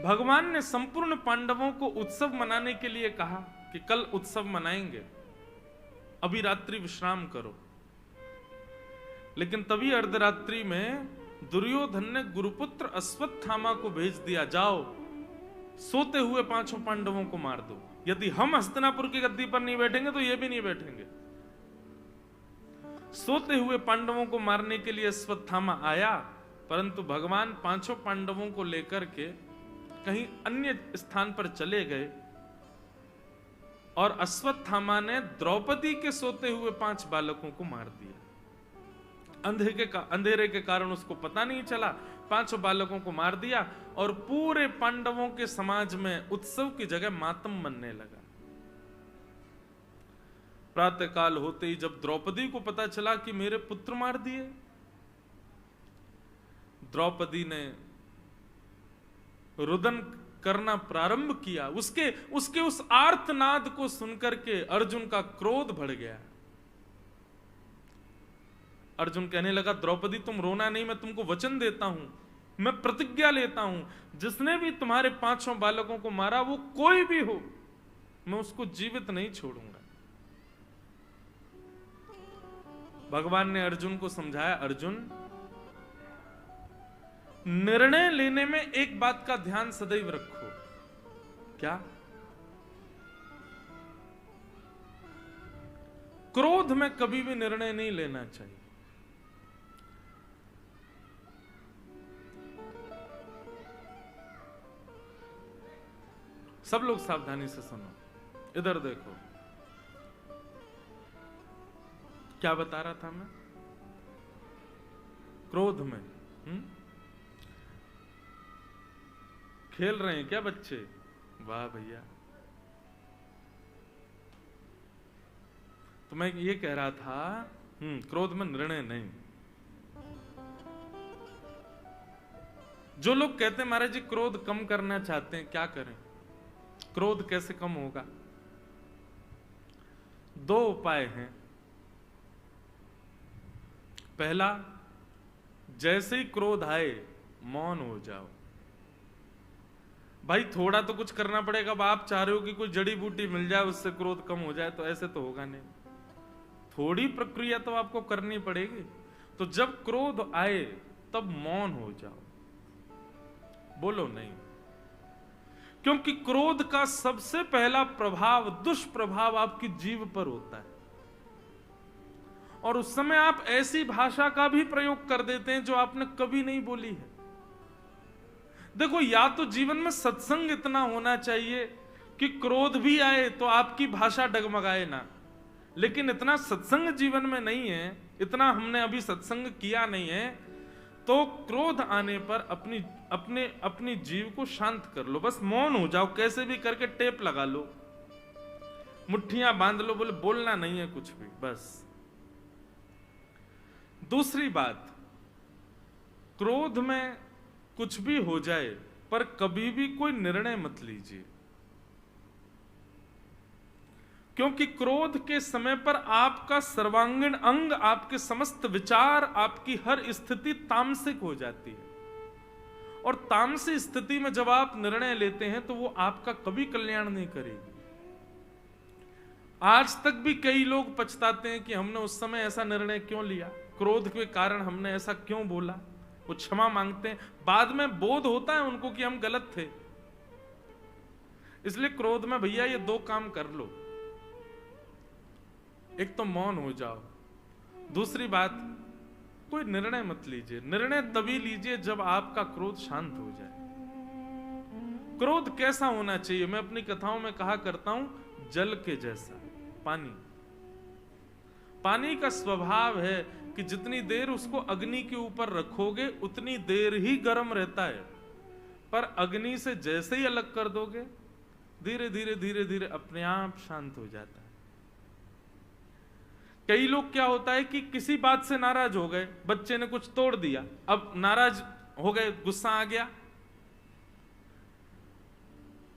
भगवान ने संपूर्ण पांडवों को उत्सव मनाने के लिए कहा कि कल उत्सव मनाएंगे, अभी रात्रि विश्राम करो। लेकिन तभी अर्धरात्रि में दुर्योधन ने गुरुपुत्र अश्वत्थामा को भेज दिया, जाओ सोते हुए 5 पांडवों को मार दो। यदि हम हस्तिनापुर की गद्दी पर नहीं बैठेंगे तो ये भी नहीं बैठेंगे। सोते हुए पांडवों को मारने के लिए अश्वत्थामा आया, परंतु भगवान 5 पांडवों को लेकर के कहीं अन्य स्थान पर चले गए और अश्वत्थामा ने द्रौपदी के सोते हुए 5 बालकों को मार दिया। अंधेरे के कारण उसको पता नहीं चला, 5 बालकों को मार दिया और पूरे पांडवों के समाज में उत्सव की जगह मातम बनने लगा। प्रातःकाल होते ही जब द्रौपदी को पता चला कि मेरे पुत्र मार दिए, द्रौपदी ने रुदन करना प्रारंभ किया। उसके उस आर्तनाद को सुनकर के अर्जुन का क्रोध बढ़ गया। अर्जुन कहने लगा, द्रौपदी तुम रोना नहीं, मैं तुमको वचन देता हूं, मैं प्रतिज्ञा लेता हूं, जिसने भी तुम्हारे 5 बालकों को मारा वो कोई भी हो, मैं उसको जीवित नहीं छोड़ूंगा। भगवान ने अर्जुन को समझाया, अर्जुन निर्णय लेने में एक बात का ध्यान सदैव रखो। क्या? क्रोध में कभी भी निर्णय नहीं लेना चाहिए। सब लोग सावधानी से सुनो, इधर देखो। क्या बता रहा था मैं? क्रोध में खेल रहे हैं क्या बच्चे? वाह भैया। तो मैं ये कह रहा था, क्रोध में निर्णय नहीं। जो लोग कहते हैं महाराज जी क्रोध कम करना चाहते हैं, क्या करें, क्रोध कैसे कम होगा? 2 उपाय हैं। पहला, जैसे ही क्रोध आए मौन हो जाओ। भाई थोड़ा तो कुछ करना पड़ेगा। अब आप चाह रहे हो कि कोई जड़ी बूटी मिल जाए उससे क्रोध कम हो जाए, तो ऐसे तो होगा नहीं। थोड़ी प्रक्रिया तो आपको करनी पड़ेगी। तो जब क्रोध आए तब मौन हो जाओ, बोलो नहीं। क्योंकि क्रोध का सबसे पहला प्रभाव, दुष्प्रभाव आपकी जीभ पर होता है, और उस समय आप ऐसी भाषा का भी प्रयोग कर देते हैं जो आपने कभी नहीं बोली है। देखो, या तो जीवन में सत्संग इतना होना चाहिए कि क्रोध भी आए तो आपकी भाषा डगमगाए ना, लेकिन इतना सत्संग जीवन में नहीं है, इतना हमने अभी सत्संग किया नहीं है, तो क्रोध आने पर अपनी जीव को शांत कर लो, बस मौन हो जाओ। कैसे भी करके टेप लगा लो, मुट्ठियां बांध लो, बोले बोलना नहीं है कुछ भी, बस। दूसरी बात, क्रोध में कुछ भी हो जाए पर कभी भी कोई निर्णय मत लीजिए, क्योंकि क्रोध के समय पर आपका सर्वांगीण अंग, आपके समस्त विचार, आपकी हर स्थिति तामसिक हो जाती है। और तामसिक स्थिति में जब आप निर्णय लेते हैं तो वो आपका कभी कल्याण नहीं करेगी। आज तक भी कई लोग पछताते हैं कि हमने उस समय ऐसा निर्णय क्यों लिया, क्रोध के कारण हमने ऐसा क्यों बोला। वो क्षमा मांगते हैं, बाद में बोध होता है उनको कि हम गलत थे। इसलिए क्रोध में भैया ये 2 काम कर लो, एक तो मौन हो जाओ, दूसरी बात कोई निर्णय मत लीजिए। निर्णय तभी लीजिए जब आपका क्रोध शांत हो जाए। क्रोध कैसा होना चाहिए? मैं अपनी कथाओं में कहा करता हूं, जल के जैसा, पानी। पानी का स्वभाव है कि जितनी देर उसको अग्नि के ऊपर रखोगे उतनी देर ही गर्म रहता है, पर अग्नि से जैसे ही अलग कर दोगे धीरे धीरे धीरे धीरे अपने आप शांत हो जाता है। कई लोग क्या होता है कि किसी बात से नाराज हो गए, बच्चे ने कुछ तोड़ दिया, अब नाराज हो गए, गुस्सा आ गया,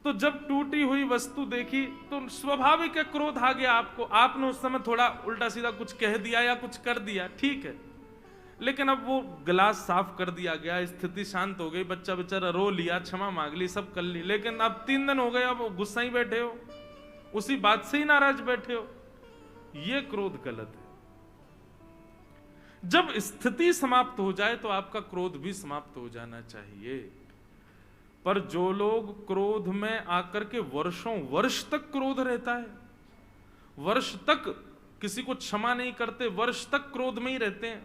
तो जब टूटी हुई वस्तु देखी तो स्वाभाविक है क्रोध आ गया आपको। आपने उस समय थोड़ा उल्टा सीधा कुछ कह दिया या कुछ कर दिया, ठीक है, लेकिन अब वो गिलास साफ कर दिया गया, स्थिति शांत हो गई, बच्चा बेचारा रो लिया, क्षमा मांग ली, सब कर ली, लेकिन अब 3 दिन हो गए, अब गुस्सा ही बैठे हो, उसी बात से ही नाराज बैठे हो। ये क्रोध गलत है। जब स्थिति समाप्त हो जाए तो आपका क्रोध भी समाप्त हो जाना चाहिए। पर जो लोग क्रोध में आकर के वर्षों वर्ष तक क्रोध रहता है, वर्ष तक किसी को क्षमा नहीं करते, वर्ष तक क्रोध में ही रहते हैं,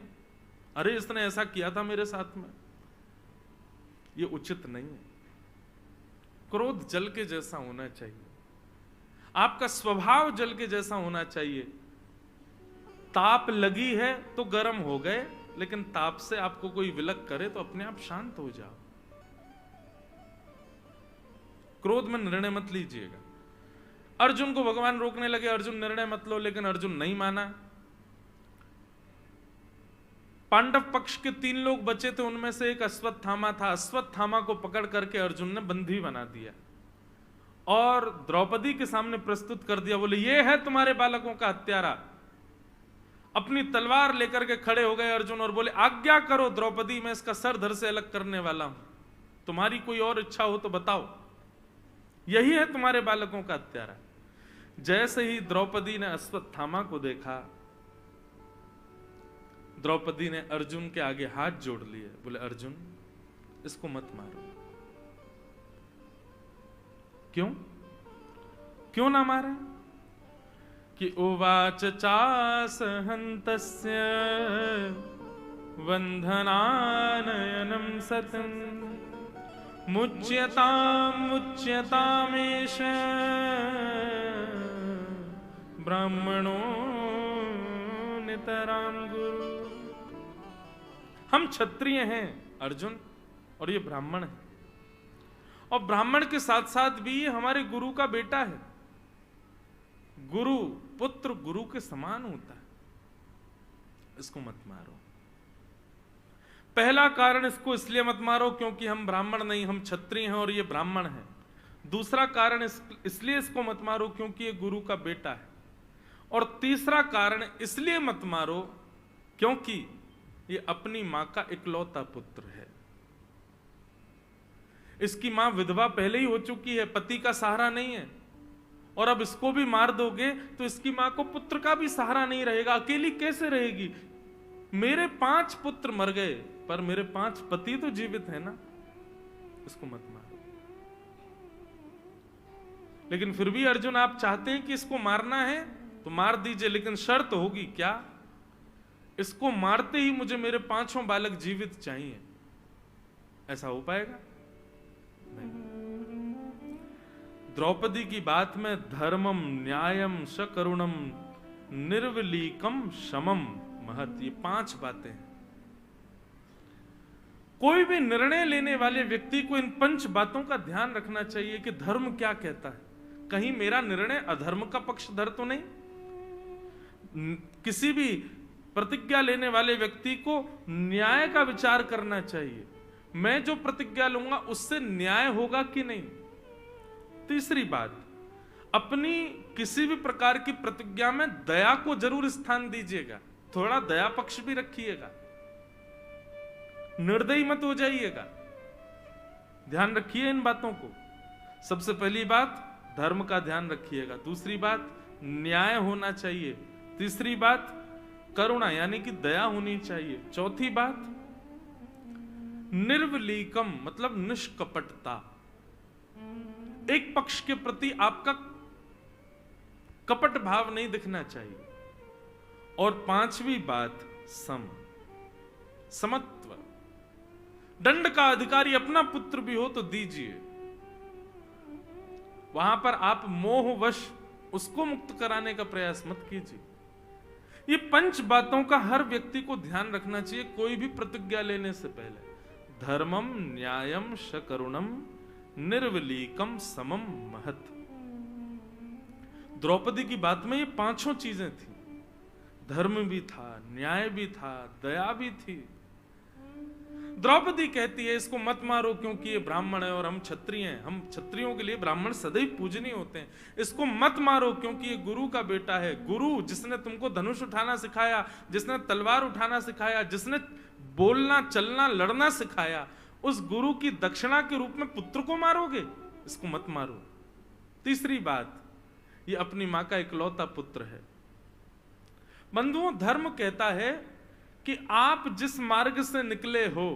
अरे इसने ऐसा किया था मेरे साथ में, ये उचित नहीं है। क्रोध जल के जैसा होना चाहिए, आपका स्वभाव जल के जैसा होना चाहिए। ताप लगी है तो गर्म हो गए, लेकिन ताप से आपको कोई विलक करे तो अपने आप शांत हो जाओ। क्रोध में निर्णय मत लीजिएगा। अर्जुन को भगवान रोकने लगे, अर्जुन निर्णय मत लो, लेकिन अर्जुन नहीं माना। पांडव पक्ष के 3 लोग बचे थे, उनमें से एक अश्वत्थामा था। अश्वत्थामा को पकड़ करके अर्जुन ने बंदी बना दिया और द्रौपदी के सामने प्रस्तुत कर दिया। बोले ये है तुम्हारे बालकों का हत्यारा। अपनी तलवार लेकर के खड़े हो गए अर्जुन और बोले आज्ञा करो द्रौपदी, मैं इसका सर धड़ से अलग करने वाला हूं, तुम्हारी कोई और इच्छा हो तो बताओ, यही है तुम्हारे बालकों का हत्यारा। जैसे ही द्रौपदी ने अश्वत्थामा को देखा, द्रौपदी ने अर्जुन के आगे हाथ जोड़ लिए, बोले अर्जुन इसको मत मारो। क्यों क्यों ना मारे? कि उवाच चासहन्तस्य वंधनानयनं सतं मुच्यतामेष ब्राह्मणो नितरां गुरु। हम क्षत्रिय हैं अर्जुन, और ये ब्राह्मण है, और ब्राह्मण के साथ साथ भी ये हमारे गुरु का बेटा है। गुरु पुत्र गुरु के समान होता है, इसको मत मारो। पहला कारण इसको इसलिए मत मारो क्योंकि हम ब्राह्मण नहीं, हम क्षत्रिय हैं और ये ब्राह्मण है। दूसरा कारण इसलिए इसको मत मारो क्योंकि ये गुरु का बेटा है। और तीसरा कारण इसलिए मत मारो क्योंकि ये अपनी मां का इकलौता पुत्र है। इसकी मां विधवा पहले ही हो चुकी है, पति का सहारा नहीं है, और अब इसको भी मार दोगे तो इसकी मां को पुत्र का भी सहारा नहीं रहेगा, अकेली कैसे रहेगी? मेरे 5 पुत्र मर गए पर मेरे 5 पति तो जीवित है ना, इसको मत मारो। लेकिन फिर भी अर्जुन आप चाहते हैं कि इसको मारना है तो मार दीजिए, लेकिन शर्त होगी क्या? इसको मारते ही मुझे मेरे 5 बालक जीवित चाहिए। ऐसा हो पाएगा? नहीं। द्रौपदी की बात में धर्मम न्यायम सकरुणम निर्विलीकम शमम महत, ये 5 बातें हैं। कोई भी निर्णय लेने वाले व्यक्ति को इन 5 बातों का ध्यान रखना चाहिए कि धर्म क्या कहता है, कहीं मेरा निर्णय अधर्म का पक्षधर तो नहीं। किसी भी प्रतिज्ञा लेने वाले व्यक्ति को न्याय का विचार करना चाहिए, मैं जो प्रतिज्ञा लूंगा उससे न्याय होगा कि नहीं। तीसरी बात, अपनी किसी भी प्रकार की प्रतिज्ञा में दया को जरूर स्थान दीजिएगा, थोड़ा दया पक्ष भी रखिएगा, निर्दयी मत हो जाइएगा। ध्यान रखिए इन बातों को। सबसे पहली बात धर्म का ध्यान रखिएगा, दूसरी बात न्याय होना चाहिए, तीसरी बात करुणा यानी कि दया होनी चाहिए, चौथी बात निर्विलीकम मतलब निष्कपटता, एक पक्ष के प्रति आपका कपट भाव नहीं दिखना चाहिए, और 5वीं बात समत्व। दंड का अधिकारी अपना पुत्र भी हो तो दीजिए, वहां पर आप मोहवश उसको मुक्त कराने का प्रयास मत कीजिए। ये 5 बातों का हर व्यक्ति को ध्यान रखना चाहिए कोई भी प्रतिज्ञा लेने से पहले। धर्मम न्यायम शकरुणम निर्वलीकम समम महत। द्रौपदी की बात में ये 5 चीजें थी। धर्म भी था, न्याय भी था, दया भी थी। द्रौपदी कहती है इसको मत मारो क्योंकि ये ब्राह्मण है और हम क्षत्रिय हैं, हम क्षत्रियों के लिए ब्राह्मण सदैव पूजनीय होते हैं। इसको मत मारो क्योंकि ये गुरु का बेटा है। गुरु जिसने तुमको धनुष उठाना सिखाया, जिसने तलवार उठाना सिखाया, जिसने बोलना चलना लड़ना सिखाया, उस गुरु की दक्षिणा के रूप में पुत्र को मारोगे, इसको मत मारो। तीसरी बात, ये अपनी मां का इकलौता पुत्र है। बंधुओं, धर्म कहता है कि आप जिस मार्ग से निकले हो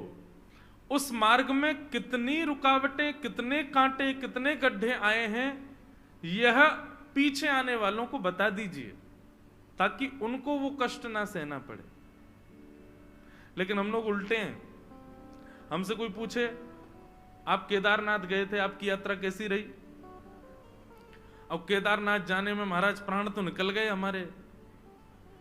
उस मार्ग में कितनी रुकावटें, कितने कांटे, कितने गड्ढे आए हैं, यह पीछे आने वालों को बता दीजिए ताकि उनको वो कष्ट ना सहना पड़े। लेकिन हम लोग उल्टे हैं। हमसे कोई पूछे आप केदारनाथ गए थे, आपकी यात्रा कैसी रही? अब केदारनाथ जाने में महाराज प्राण तो निकल गए हमारे,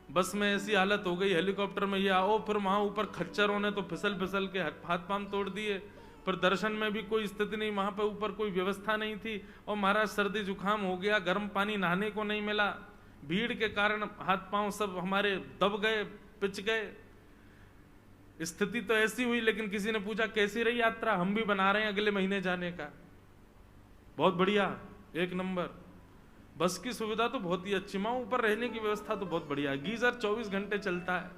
बस में ऐसी हालत हो गई, हेलीकॉप्टर में ये आओ, फिर वहां ऊपर खच्चरों ने तो फिसल फिसल के हाथ पांव तोड़ दिए, पर दर्शन में भी कोई स्थिति नहीं, वहां पे ऊपर कोई व्यवस्था नहीं थी, और महाराज सर्दी जुकाम हो गया, गर्म पानी नहाने को नहीं मिला, भीड़ के कारण हाथ पांव सब हमारे दब गए, पिच गए। स्थिति तो ऐसी हुई। लेकिन किसी ने पूछा कैसी रही यात्रा? हम भी बना रहे हैं अगले महीने जाने का। बहुत बढ़िया, एक नंबर। बस की सुविधा तो बहुत ही अच्छी, वहां ऊपर रहने की व्यवस्था तो बहुत बढ़िया, गीजर 24 घंटे चलता है,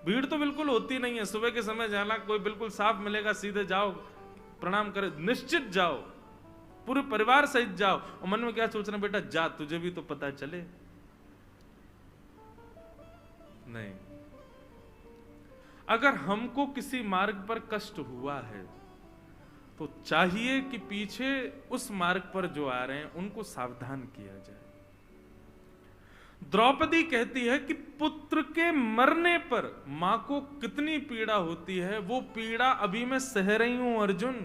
भीड़ तो बिल्कुल होती नहीं है। सुबह के समय जाना, कोई बिल्कुल साफ मिलेगा, सीधे जाओ, प्रणाम करे, निश्चित जाओ, पूरे परिवार सहित जाओ। और मन में क्या सोचना, बेटा जा, तुझे भी तो पता चले। नहीं, अगर हमको किसी मार्ग पर कष्ट हुआ है तो चाहिए कि पीछे उस मार्ग पर जो आ रहे हैं उनको सावधान किया जाए। द्रौपदी कहती है कि पुत्र के मरने पर मां को कितनी पीड़ा होती है, वो पीड़ा अभी मैं सह रही हूं अर्जुन,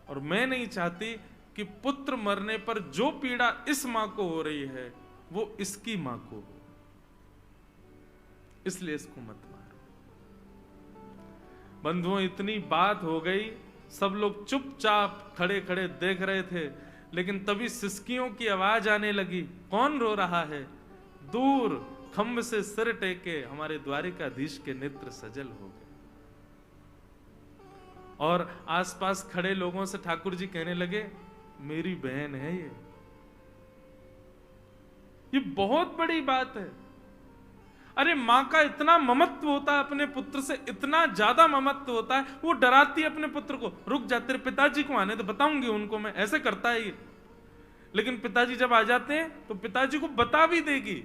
और मैं नहीं चाहती कि पुत्र मरने पर जो पीड़ा इस मां को हो रही है वो इसकी मां को हो, इसलिए इसको मत मारो। बंधुओं, इतनी बात हो गई, सब लोग चुपचाप खड़े खड़े देख रहे थे, लेकिन तभी सिसकियों की आवाज आने लगी। कौन रो रहा है? दूर खम्भ से सिर टेके हमारे द्वारिकाधीश के नेत्र सजल हो गए। और आसपास खड़े लोगों से ठाकुर जी कहने लगे, मेरी बहन है ये बहुत बड़ी बात है। अरे मां का इतना ममत्व होता है अपने पुत्र से, इतना ज्यादा ममत्व होता है, वो डराती है अपने पुत्र को, रुक जा तेरे पिताजी को आने तो बताऊंगी उनको मैं, ऐसे करता है ये। लेकिन पिताजी जब आ जाते हैं तो पिताजी को बता भी देगी,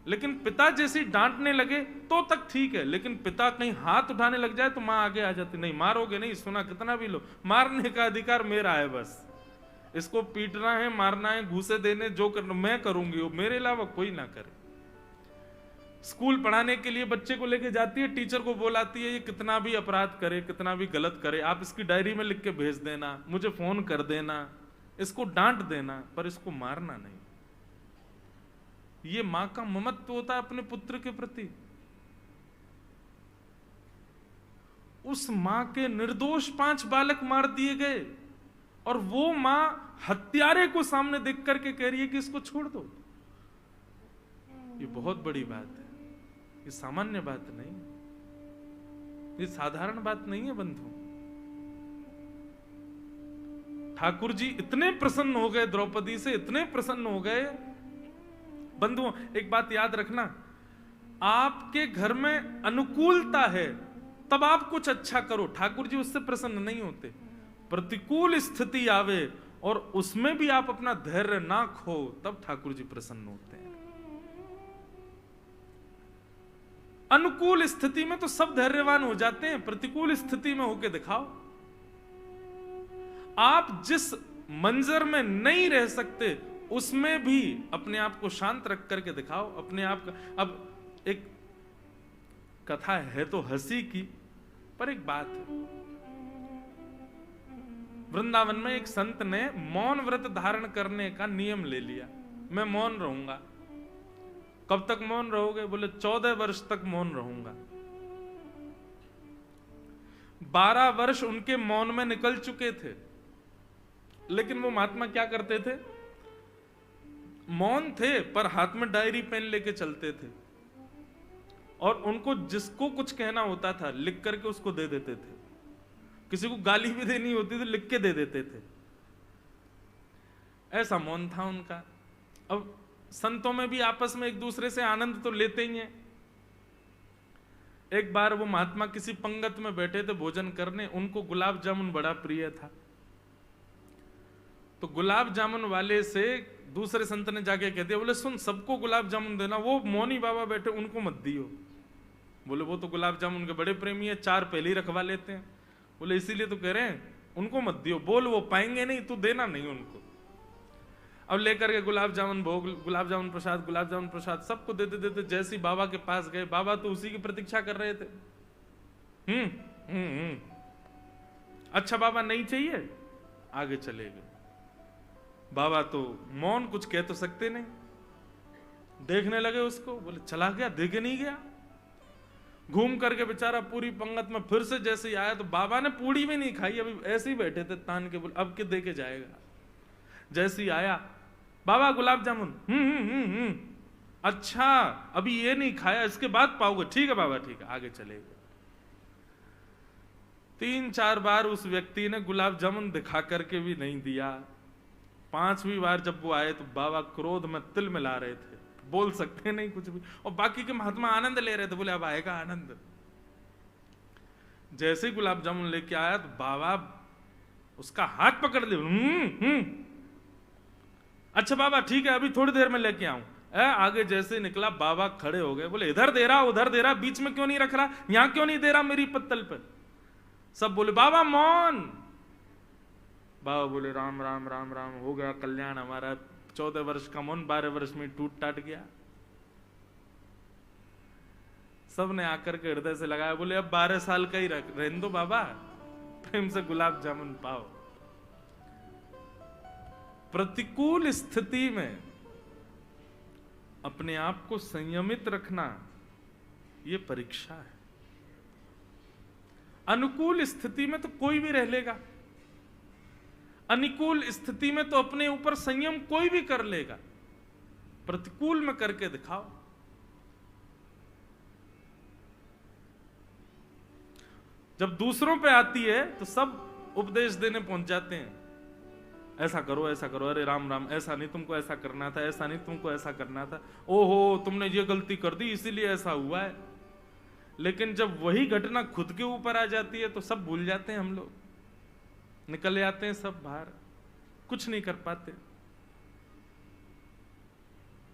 लेकिन पिता जैसी डांटने लगे तो तक ठीक है, लेकिन पिता कहीं हाथ उठाने लग जाए तो मां आगे आ जाती, नहीं मारोगे नहीं, सुना कितना भी लो, मारने का अधिकार मेरा है, बस इसको पीटना है, मारना है, घूसे देने, जो करना मैं करूंगी, वो मेरे अलावा कोई ना करे। स्कूल पढ़ाने के लिए बच्चे को लेके जाती है, टीचर को बोलाती है ये कितना भी अपराध करे, कितना भी गलत करे, आप इसकी डायरी में लिख के भेज देना, मुझे फोन कर देना, इसको डांट देना, पर इसको मारना नहीं। ये मां का ममत्व होता है अपने पुत्र के प्रति। उस मां के निर्दोष 5 बालक मार दिए गए, और वो मां हत्यारे को सामने देख करके कह रही है कि इसको छोड़ दो। ये बहुत बड़ी बात है, ये सामान्य बात नहीं, ये साधारण बात नहीं है बंधु। ठाकुर जी इतने प्रसन्न हो गए द्रौपदी से, इतने प्रसन्न हो गए। बंधुओं, एक बात याद रखना, आपके घर में अनुकूलता है तब आप कुछ अच्छा करो, ठाकुर जी उससे प्रसन्न नहीं होते। प्रतिकूल स्थिति आवे और उसमें भी आप अपना धैर्य ना खो, तब ठाकुर जी प्रसन्न होते हैं। अनुकूल स्थिति में तो सब धैर्यवान हो जाते हैं, प्रतिकूल स्थिति में होके दिखाओ। आप जिस मंजर में नहीं रह सकते उसमें भी अपने आप को शांत रख करके दिखाओ अपने आप का। अब एक कथा है तो हंसी की, पर एक बात है, वृंदावन में एक संत ने मौन व्रत धारण करने का नियम ले लिया, मैं मौन रहूंगा। कब तक मौन रहोगे? बोले 14 वर्ष तक मौन रहूंगा। 12 वर्ष उनके मौन में निकल चुके थे, लेकिन वो महात्मा क्या करते थे? मौन थे पर हाथ में डायरी पेन लेके चलते थे, और उनको जिसको कुछ कहना होता था लिख करके उसको दे देते थे। किसी को गाली भी देनी होती थी लिख के दे देते थे। ऐसा मौन था उनका। अब संतों में भी आपस में एक दूसरे से आनंद तो लेते ही हैं। एक बार वो महात्मा किसी पंगत में बैठे थे भोजन करने, उनको गुलाब जामुन बड़ा प्रिय था। तो गुलाब जामुन वाले से दूसरे संत ने जाके कह दिया, बोले सुन, सबको गुलाब जामुन देना, वो मौनी बाबा बैठे उनको मत दियो। बोले वो तो गुलाब जामुन के बड़े प्रेमी है, 4 पहले ही रखवा लेते हैं। बोले इसीलिए तो कह रहे हैं उनको मत दियो। बोल वो पाएंगे नहीं, तू देना नहीं उनको। अब लेकर के गुलाब जामुन भोग, गुलाब जामुन प्रसाद सबको देते देते जैसे बाबा के पास गए, बाबा तो उसी की प्रतीक्षा कर रहे थे। अच्छा बाबा नहीं चाहिए, आगे चले गए। बाबा तो मौन, कुछ कह तो सकते नहीं। देखने लगे उसको, बोले चला गया, देखे नहीं गया। घूम करके बेचारा पूरी पंगत में फिर से जैसे ही आया, तो बाबा ने पूड़ी भी नहीं खाई, अभी ऐसे ही बैठे थे तान के, बोले अब के दे के जाएगा। जैसे ही आया, बाबा गुलाब जामुन, अच्छा अभी ये नहीं खाया, इसके बाद पाओगे? ठीक है बाबा ठीक है, आगे चले गए। 3-4 बार उस व्यक्ति ने गुलाब जामुन दिखा करके भी नहीं दिया। 5वीं बार जब वो आए तो बाबा क्रोध में तिल मिला रहे थे, बोल सकते नहीं कुछ भी, और बाकी के महात्मा आनंद ले रहे थे। बोले अब आएगा आनंद। जैसे ही गुलाब जामुन लेके आया तो बाबा उसका हाथ पकड़ लिया। अच्छा बाबा ठीक है, अभी थोड़ी देर में लेके आऊं। आगे जैसे निकला, बाबा खड़े हो गए। बोले इधर दे रहा, उधर दे रहा, बीच में क्यों नहीं रख रहा, यहां क्यों नहीं दे रहा मेरी पत्तल पर? सब बोले बाबा मौन। बाबा बोले राम राम राम राम, हो गया कल्याण हमारा। 14 वर्ष का मौन 12 वर्ष में टूट टाट गया। सब ने आकर के हृदय से लगाया। बोले अब 12 साल का ही रहने दो बाबा, प्रेम से गुलाब जामुन पाओ। प्रतिकूल स्थिति में अपने आप को संयमित रखना, यह परीक्षा है। अनुकूल स्थिति में तो कोई भी रह लेगा, अनुकूल स्थिति में तो अपने ऊपर संयम कोई भी कर लेगा, प्रतिकूल में करके दिखाओ। जब दूसरों पे आती है तो सब उपदेश देने पहुंच जाते हैं, ऐसा करो ऐसा करो, अरे राम राम, ऐसा नहीं तुमको ऐसा करना था, ऐसा नहीं तुमको ऐसा करना था, ओहो तुमने ये गलती कर दी इसीलिए ऐसा हुआ है। लेकिन जब वही घटना खुद के ऊपर आ जाती है तो सब भूल जाते हैं, हम लोग निकल आते हैं सब बाहर, कुछ नहीं कर पाते।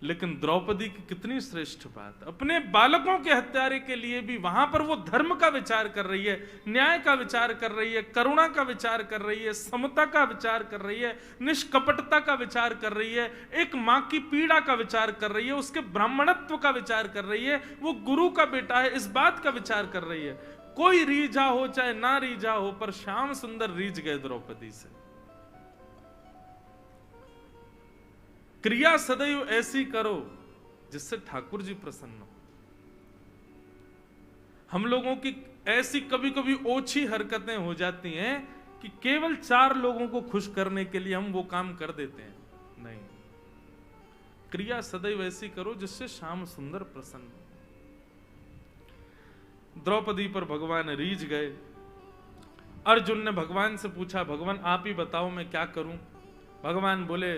लेकिन द्रौपदी की कितनी श्रेष्ठ बात, अपने बालकों के हत्यारे के लिए भी वहां पर वो धर्म का विचार कर रही है, न्याय का विचार कर रही है, करुणा का विचार कर रही है, समता का विचार कर रही है, निष्कपटता का विचार कर रही है, एक मां की पीड़ा का विचार कर रही है, उसके ब्राह्मणत्व का विचार कर रही है, वो गुरु का बेटा है इस बात का विचार कर रही है। कोई रीझा हो चाहे ना रीझा हो, पर श्याम सुंदर रीझ गए द्रौपदी से। क्रिया सदैव ऐसी करो जिससे ठाकुर जी प्रसन्न हो। हम लोगों की ऐसी कभी कभी ओछी हरकतें हो जाती हैं कि केवल 4 लोगों को खुश करने के लिए हम वो काम कर देते हैं। नहीं, क्रिया सदैव ऐसी करो जिससे श्याम सुंदर प्रसन्न हो। द्रौपदी पर भगवान रीझ गए। अर्जुन ने भगवान से पूछा, भगवान आप ही बताओ मैं क्या करूं? भगवान बोले,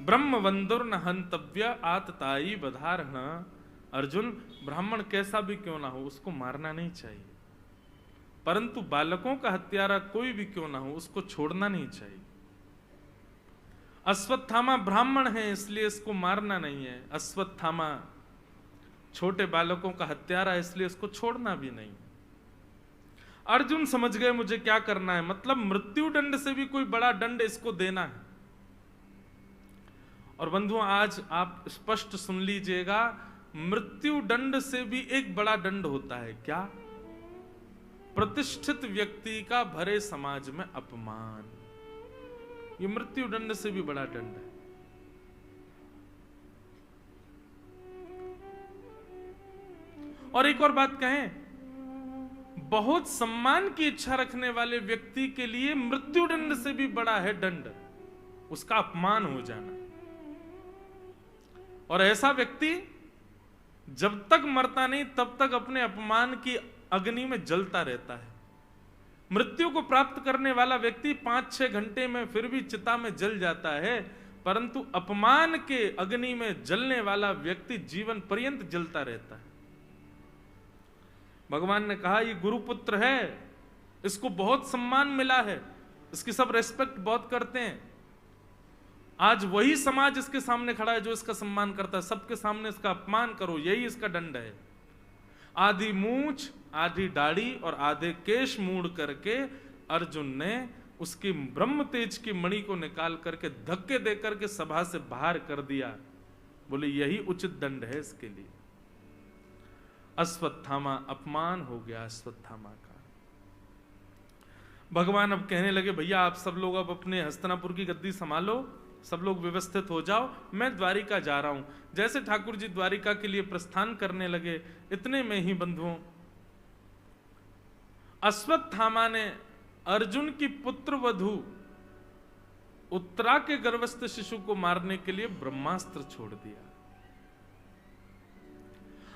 ब्रह्म वंदुर न हंतव्य आतताई बधारहण। अर्जुन, ब्राह्मण कैसा भी क्यों ना हो उसको मारना नहीं चाहिए, परंतु बालकों का हत्यारा कोई भी क्यों ना हो उसको छोड़ना नहीं चाहिए। अश्वत्थामा ब्राह्मण है इसलिए इसको मारना नहीं है, अश्वत्थामा छोटे बालकों का हत्यारा है इसलिए इसको छोड़ना भी नहीं। अर्जुन समझ गए मुझे क्या करना है, मतलब मृत्यु दंड से भी कोई बड़ा दंड इसको देना है। और बंधुओं आज आप स्पष्ट सुन लीजिएगा, मृत्यु दंड से भी एक बड़ा दंड होता है। क्या? प्रतिष्ठित व्यक्ति का भरे समाज में अपमान। ये मृत्यु दंड से भी बड़ा दंड है। और एक और बात कहें, बहुत सम्मान की इच्छा रखने वाले व्यक्ति के लिए मृत्युदंड से भी बड़ा है दंड उसका अपमान हो जाना। और ऐसा व्यक्ति जब तक मरता नहीं तब तक अपने अपमान की अग्नि में जलता रहता है। मृत्यु को प्राप्त करने वाला व्यक्ति 5-6 घंटे में फिर भी चिता में जल जाता है, परंतु अपमान के अग्नि में जलने वाला व्यक्ति जीवन पर्यंत जलता रहता है। भगवान ने कहा ये गुरुपुत्र है, इसको बहुत सम्मान मिला है, इसकी सब रेस्पेक्ट बहुत करते हैं। आज वही समाज इसके सामने खड़ा है जो इसका सम्मान करता है, सबके सामने इसका अपमान करो, यही इसका दंड है। आधी मूंछ, आधी दाढ़ी और आधे केश मूड़ करके अर्जुन ने उसकी ब्रह्म तेज की मणि को निकाल करके धक्के देकर के सभा से बाहर कर दिया। बोले यही उचित दंड है इसके लिए। अश्वत्थामा अपमान हो गया अश्वत्थामा का। भगवान अब कहने लगे भैया आप सब लोग अब अपने हस्तिनापुर की गद्दी संभालो, सब लोग व्यवस्थित हो जाओ, मैं द्वारिका जा रहा हूं। जैसे ठाकुर जी द्वारिका के लिए प्रस्थान करने लगे, इतने में ही बंधुओं अश्वत्थामा ने अर्जुन की पुत्र वधू उत्तरा के गर्भस्थ शिशु को मारने के लिए ब्रह्मास्त्र छोड़ दिया।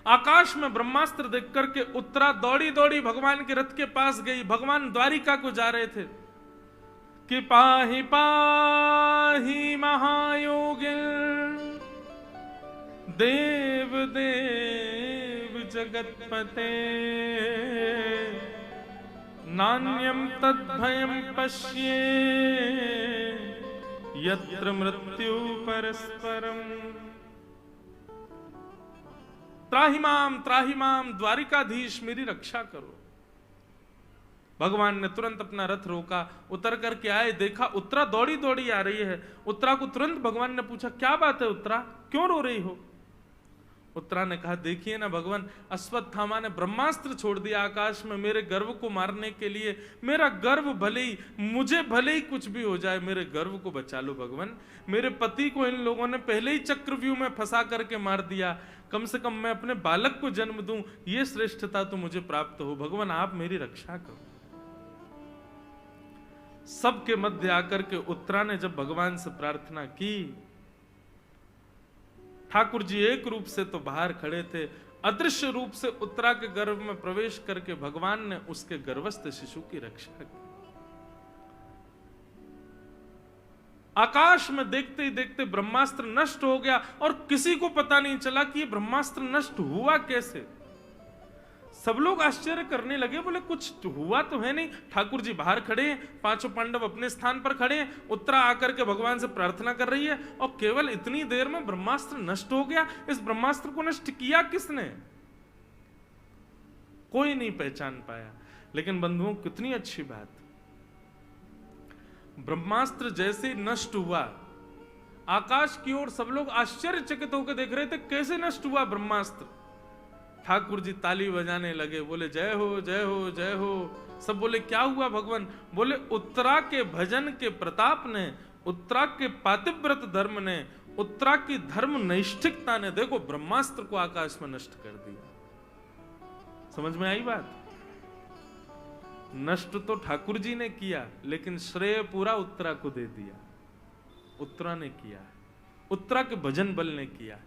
आकाश में ब्रह्मास्त्र देख करके उत्तरा दौड़ी दौड़ी भगवान के रथ के पास गई। भगवान द्वारिका को जा रहे थे कि पाहि पाहि महायोगिन देव देव जगतपते नान्यम तद्भयम पश्ये यत्र मृत्यु परस्परम। त्राहि माम द्वारिकाधीश मेरी रक्षा करो। भगवान ने तुरंत अपना रथ रोका, उतर करके आए, देखा उत्तरा दौड़ी दौड़ी आ रही है। उत्तरा को तुरंत भगवान ने पूछा क्या बात है उत्तरा, क्यों रो रही हो? उत्तरा ने कहा देखिए ना भगवान, अश्वत्थामा ने ब्रह्मास्त्र छोड़ दिया आकाश में मेरे गर्व को मारने के लिए। मेरा गर्व भले ही, मुझे भले ही कुछ भी हो जाए, मेरे गर्व को बचा लो भगवान। मेरे पति को इन लोगों ने पहले ही चक्रव्यूह में फंसा करके मार दिया, कम से कम मैं अपने बालक को जन्म दूं, ये श्रेष्ठता तो मुझे प्राप्त हो। भगवान आप मेरी रक्षा करो। सबके मध्य आकर के उत्तरा ने जब भगवान से प्रार्थना की, ठाकुर जी एक रूप से तो बाहर खड़े थे, अदृश्य रूप से उत्तरा के गर्भ में प्रवेश करके भगवान ने उसके गर्भस्थ शिशु की रक्षा की। आकाश में देखते ही देखते ब्रह्मास्त्र नष्ट हो गया और किसी को पता नहीं चला कि ये ब्रह्मास्त्र नष्ट हुआ कैसे। सब लोग आश्चर्य करने लगे, बोले कुछ हुआ तो है नहीं। ठाकुर जी बाहर खड़े हैं, पांचों पांडव अपने स्थान पर खड़े हैं, उत्तरा आकर के भगवान से प्रार्थना कर रही है और केवल इतनी देर में ब्रह्मास्त्र नष्ट हो गया। इस ब्रह्मास्त्र को नष्ट किया किसने? कोई नहीं पहचान पाया। लेकिन बंधुओं कितनी अच्छी बात, ब्रह्मास्त्र जैसे नष्ट हुआ, आकाश की ओर सब लोग आश्चर्यचकित होकर देख रहे थे कैसे नष्ट हुआ ब्रह्मास्त्र। ठाकुर जी ताली बजाने लगे, बोले जय हो जय हो जय हो। सब बोले क्या हुआ भगवान? बोले उत्तरा के भजन के प्रताप ने, उत्तरा के पातिव्रत धर्म ने, उत्तरा की धर्म नैष्ठिकता ने देखो ब्रह्मास्त्र को आकाश में नष्ट कर दिया। समझ में आई बात? नष्ट तो ठाकुर जी ने किया, लेकिन श्रेय पूरा उत्तरा को दे दिया। उत्तरा ने किया, उत्तरा के भजन बल ने किया।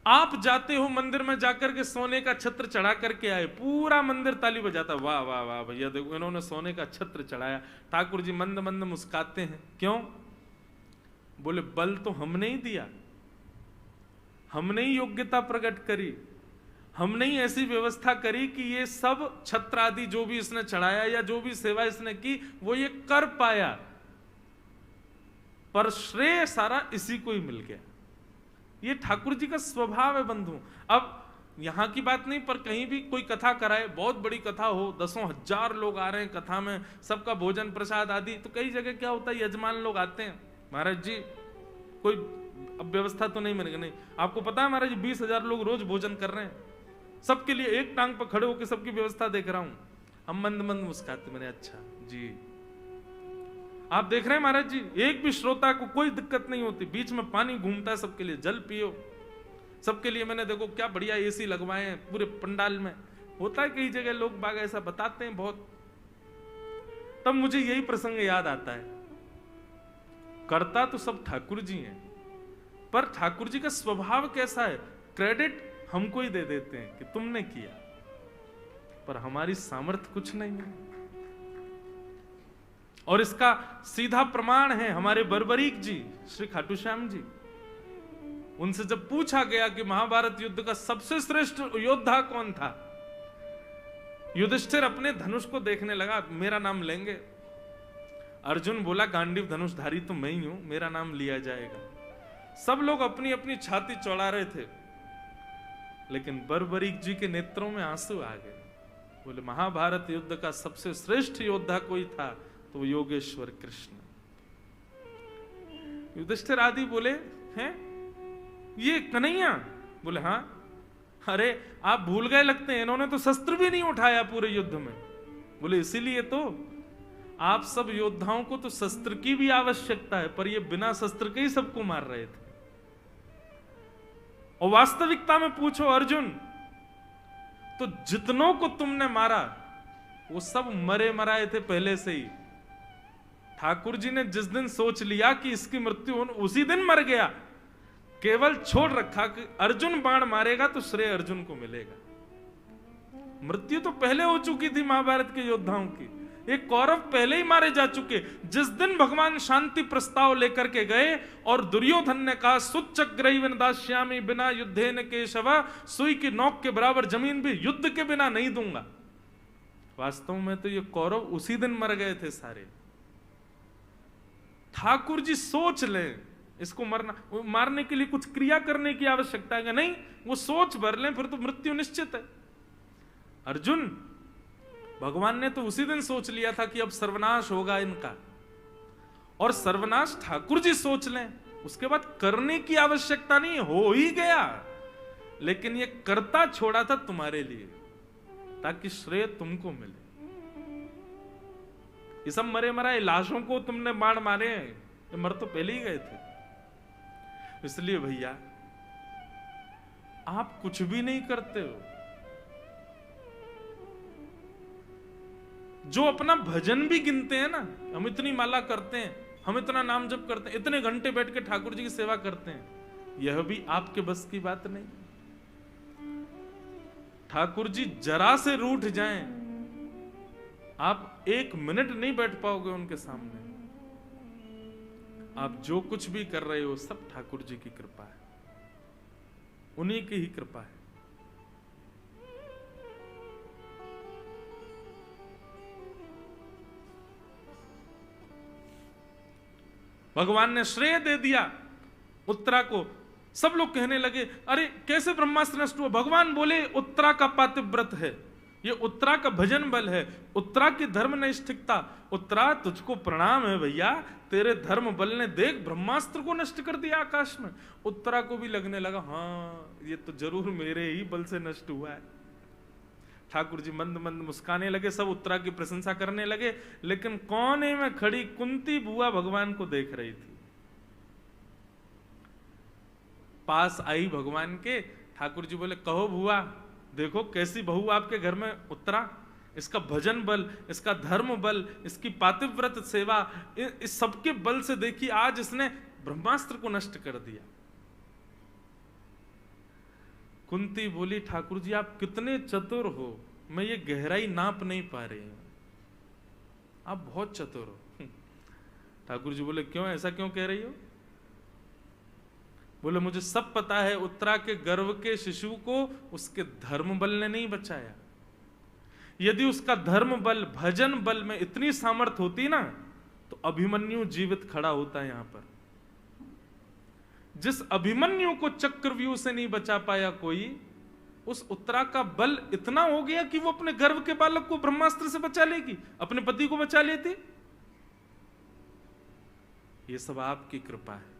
आप जाते हो मंदिर में जाकर के सोने का छत्र चढ़ा करके आए, पूरा मंदिर ताली बजाता, वाह वाह वाह भैया देखो इन्होंने सोने का छत्र चढ़ाया। ठाकुर जी मंद मंद मुस्काते हैं, क्यों? बोले बल तो हमने ही दिया, हमने ही योग्यता प्रकट करी, हमने ही ऐसी व्यवस्था करी कि ये सब छत्र आदि जो भी इसने चढ़ाया या जो भी सेवा इसने की वो ये कर पाया, पर श्रेय सारा इसी को ही मिल गया। ये ठाकुर जी का स्वभाव है बंधु। अब यहां की बात नहीं, पर कहीं भी कोई कथा कराए, बहुत बड़ी कथा हो, 10,000 लोग आ रहे हैं कथा में, सबका भोजन प्रसाद आदि, तो कई जगह क्या होता है यजमान लोग आते हैं, महाराज जी कोई अब व्यवस्था तो नहीं मिलेगी। नहीं, आपको पता है महाराज जी 20,000 लोग रोज भोजन कर रहे हैं, सबके लिए एक टांग पर खड़े होकर सबकी व्यवस्था देख रहा हूं। हम मंद मंद मुस्कुराते, मैंने अच्छा जी। आप देख रहे हैं महाराज जी एक भी श्रोता को कोई दिक्कत नहीं होती, बीच में पानी घूमता है सबके लिए, जल पियो। सबके लिए मैंने देखो क्या बढ़िया एसी लगवाए हैं पूरे पंडाल में। होता है कई जगह लोग बाग ऐसा बताते हैं बहुत। तब मुझे यही प्रसंग याद आता है, करता तो सब ठाकुर जी हैं, पर ठाकुर जी का स्वभाव कैसा है, क्रेडिट हमको ही दे देते हैं कि तुमने किया, पर हमारी सामर्थ्य कुछ नहीं है। और इसका सीधा प्रमाण है हमारे बर्बरीक जी श्री खाटू श्याम जी। उनसे जब पूछा गया कि महाभारत युद्ध का सबसे श्रेष्ठ योद्धा कौन था, युधिष्ठिर अपने धनुष को देखने लगा, मेरा नाम लेंगे? अर्जुन बोला गांडीव धनुषधारी तो मैं ही हूं, मेरा नाम लिया जाएगा। सब लोग अपनी अपनी छाती चौड़ा रहे थे, लेकिन बर्बरीक जी के नेत्रों में आंसू आ गए। बोले महाभारत युद्ध का सबसे श्रेष्ठ योद्धा कोई था तो योगेश्वर कृष्ण। युधिष्ठिर आदि बोले हैं ये कन्हैया? बोले हाँ। अरे आप भूल गए लगते हैं, इन्होंने तो शस्त्र भी नहीं उठाया पूरे युद्ध में। बोले इसीलिए तो आप सब योद्धाओं को तो शस्त्र की भी आवश्यकता है, पर ये बिना शस्त्र के ही सबको मार रहे थे। और वास्तविकता में पूछो अर्जुन, तो जितनों को तुमने मारा वो सब मरे मराए थे पहले से ही। ठाकुर जी ने जिस दिन सोच लिया कि इसकी मृत्यु उसी दिन मर गया, केवल छोड़ रखा कि अर्जुन बाण मारेगा तो श्रेय अर्जुन को मिलेगा। मृत्यु तो पहले हो चुकी थी महाभारत के योद्धाओं की, एक कौरव पहले ही मारे जा चुके। जिस दिन भगवान शांति प्रस्ताव लेकर के गए और दुर्योधन ने कहा सुचक्रैव दास्यामि बिना युद्धेन केशव, सुई की नोक के बराबर जमीन भी युद्ध के बिना नहीं दूंगा, वास्तव में तो ये कौरव उसी दिन मर गए थे सारे। ठाकुर जी सोच ले इसको मारने के लिए कुछ क्रिया करने की आवश्यकता है नहीं, वो सोच भर लें फिर तो मृत्यु निश्चित है। अर्जुन, भगवान ने तो उसी दिन सोच लिया था कि अब सर्वनाश होगा इनका, और सर्वनाश ठाकुर जी सोच लें, उसके बाद करने की आवश्यकता नहीं, हो ही गया। लेकिन ये करता छोड़ा था तुम्हारे लिए ताकि श्रेय तुमको मिले। ये सब मरे मराए लाशों को तुमने बाण मारे हैं, ये मर तो पहले ही गए थे। इसलिए भैया आप कुछ भी नहीं करते हो, जो अपना भजन भी गिनते हैं ना, हम इतनी माला करते हैं, हम इतना नाम जप करते हैं, इतने घंटे बैठ के ठाकुर जी की सेवा करते हैं, यह भी आपके बस की बात नहीं। ठाकुर जी जरा से रूठ जाएं, आप एक मिनट नहीं बैठ पाओगे उनके सामने। आप जो कुछ भी कर रहे हो सब ठाकुर जी की कृपा है, उन्हीं की ही कृपा है। भगवान ने श्रेय दे दिया उत्तरा को। सब लोग कहने लगे अरे कैसे ब्रह्मास्त्र नष्ट हुआ? भगवान बोले उत्तरा का पातिव्रत है, ये उत्तरा का भजन बल है, उत्तरा की धर्म नैष्ठिकता। उत्तरा तुझको प्रणाम है भैया, तेरे धर्म बल ने देख ब्रह्मास्त्र को नष्ट कर दिया आकाश में। उत्तरा को भी लगने लगा हाँ ये तो जरूर मेरे ही बल से नष्ट हुआ है। ठाकुर जी मंद मंद मुस्काने लगे, सब उत्तरा की प्रशंसा करने लगे, लेकिन कोने में खड़ी कुंती बुआ भगवान को देख रही थी। पास आई भगवान के, ठाकुर जी बोले कहो बुआ, देखो कैसी बहू आपके घर में उत्तरा, इसका भजन बल, इसका धर्म बल, इसकी पातिव्रत सेवा, इस सबके बल से देखिए आज इसने ब्रह्मास्त्र को नष्ट कर दिया। कुंती बोली ठाकुर जी आप कितने चतुर हो, मैं ये गहराई नाप नहीं पा रही हूं, आप बहुत चतुर हो। ठाकुर जी बोले क्यों, ऐसा क्यों कह रही हो? बोले मुझे सब पता है, उत्तरा के गर्भ के शिशु को उसके धर्म बल ने नहीं बचाया। यदि उसका धर्म बल भजन बल में इतनी सामर्थ होती ना तो अभिमन्यु जीवित खड़ा होता है यहां पर। जिस अभिमन्यु को चक्रव्यूह से नहीं बचा पाया कोई, उस उत्तरा का बल इतना हो गया कि वो अपने गर्भ के बालक को ब्रह्मास्त्र से बचा लेगी, अपने पति को बचा लेती। ये सब आपकी कृपा है।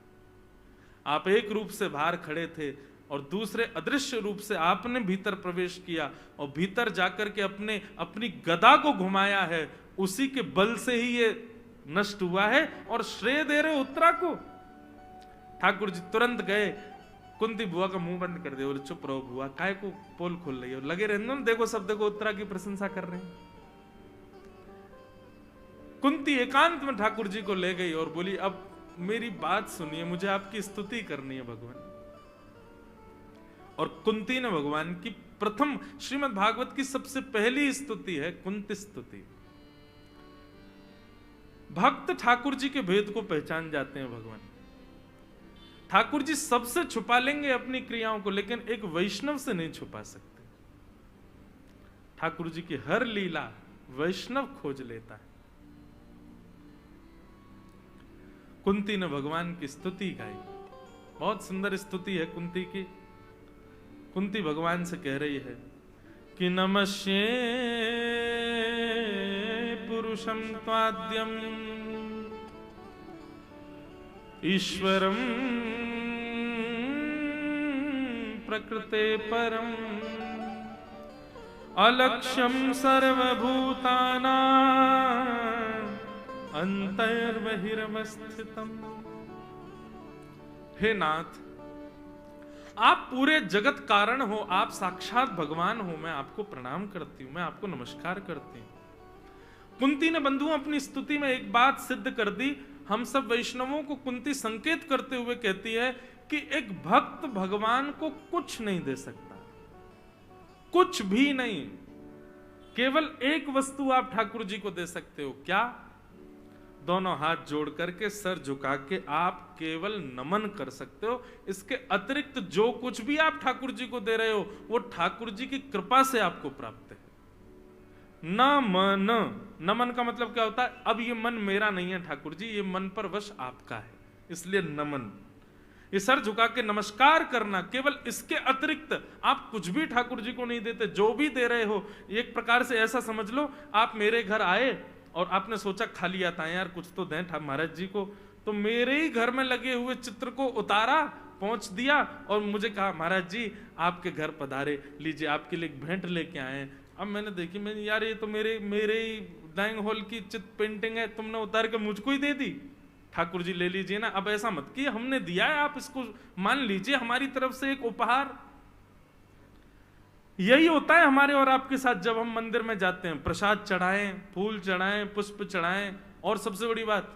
आप एक रूप से बाहर खड़े थे और दूसरे अदृश्य रूप से आपने भीतर प्रवेश किया और भीतर जाकर के अपनी गदा को घुमाया है, उसी के बल से ही ये नष्ट हुआ है और श्रेय दे रहे उत्तरा को। ठाकुर जी तुरंत गए कुंती बुआ का मुंह बंद कर दे, बोले चुप रहो बुआ, काय को पोल खोल रही है, लगे रहने दो, देखो सब देखो उत्तरा की प्रशंसा कर रहे हैं। कुंती एकांत में ठाकुर जी को ले गई और बोली अब मेरी बात सुनिए, मुझे आपकी स्तुति करनी है भगवान। और कुंती ने भगवान की प्रथम श्रीमद् भागवत की सबसे पहली स्तुति है कुंती स्तुति। भक्त ठाकुर जी के भेद को पहचान जाते हैं भगवान। ठाकुर जी सबसे छुपा लेंगे अपनी क्रियाओं को, लेकिन एक वैष्णव से नहीं छुपा सकते। ठाकुर जी की हर लीला वैष्णव खोज लेता है। कुंती ने भगवान की स्तुति गाई, बहुत सुंदर स्तुति है कुंती की। कुंती भगवान से कह रही है कि नमस्ये पुरुषं त्वाद्यम ईश्वरं प्रकृते परम अलक्ष्यं सर्वभूतानां अंतर्बहिर्वस्थितम्। हे नाथ, आप पूरे जगत कारण हो, आप साक्षात भगवान हो, मैं आपको प्रणाम करती हूं, मैं आपको नमस्कार करती हूं। कुंती ने बंधुओं अपनी स्तुति में एक बात सिद्ध कर दी। हम सब वैष्णवों को कुंती संकेत करते हुए कहती है कि एक भक्त भगवान को कुछ नहीं दे सकता, कुछ भी नहीं। केवल एक वस्तु आप ठाकुर जी को दे सकते हो, क्या? दोनों हाथ जोड़ करके सर झुका के आप केवल नमन कर सकते हो। इसके अतिरिक्त जो कुछ भी आप ठाकुर जी को दे रहे हो वो ठाकुर जी की कृपा से आपको प्राप्त है। नमन, नमन का मतलब क्या होता है? अब ये मन मेरा नहीं है ठाकुर जी, ये मन पर वश आपका है, इसलिए नमन। ये सर झुका के नमस्कार करना, केवल इसके अतिरिक्त आप कुछ भी ठाकुर जी को नहीं देते। जो भी दे रहे हो एक प्रकार से ऐसा समझ लो, आप मेरे घर आए और आपने सोचा खाली आता है यार कुछ तो दें महाराज जी को, तो मेरे ही घर में लगे हुए चित्र को उतारा, पहुंच दिया और मुझे कहा महाराज जी आपके घर पधारे, लीजिए आपके लिए एक भेंट लेके आए। अब मैंने देखी, मैंने यार ये तो मेरे ही डाइनिंग हॉल की चित्र पेंटिंग है, तुमने उतार के मुझको ही दे दी। ठाकुर जी ले लीजिए ना, अब ऐसा मत कीजिए, हमने दिया है आप इसको मान लीजिए, हमारी तरफ से एक उपहार। यही होता है हमारे और आपके साथ जब हम मंदिर में जाते हैं, प्रसाद चढ़ाएं, फूल चढ़ाएं, पुष्प चढ़ाएं। और सबसे बड़ी बात,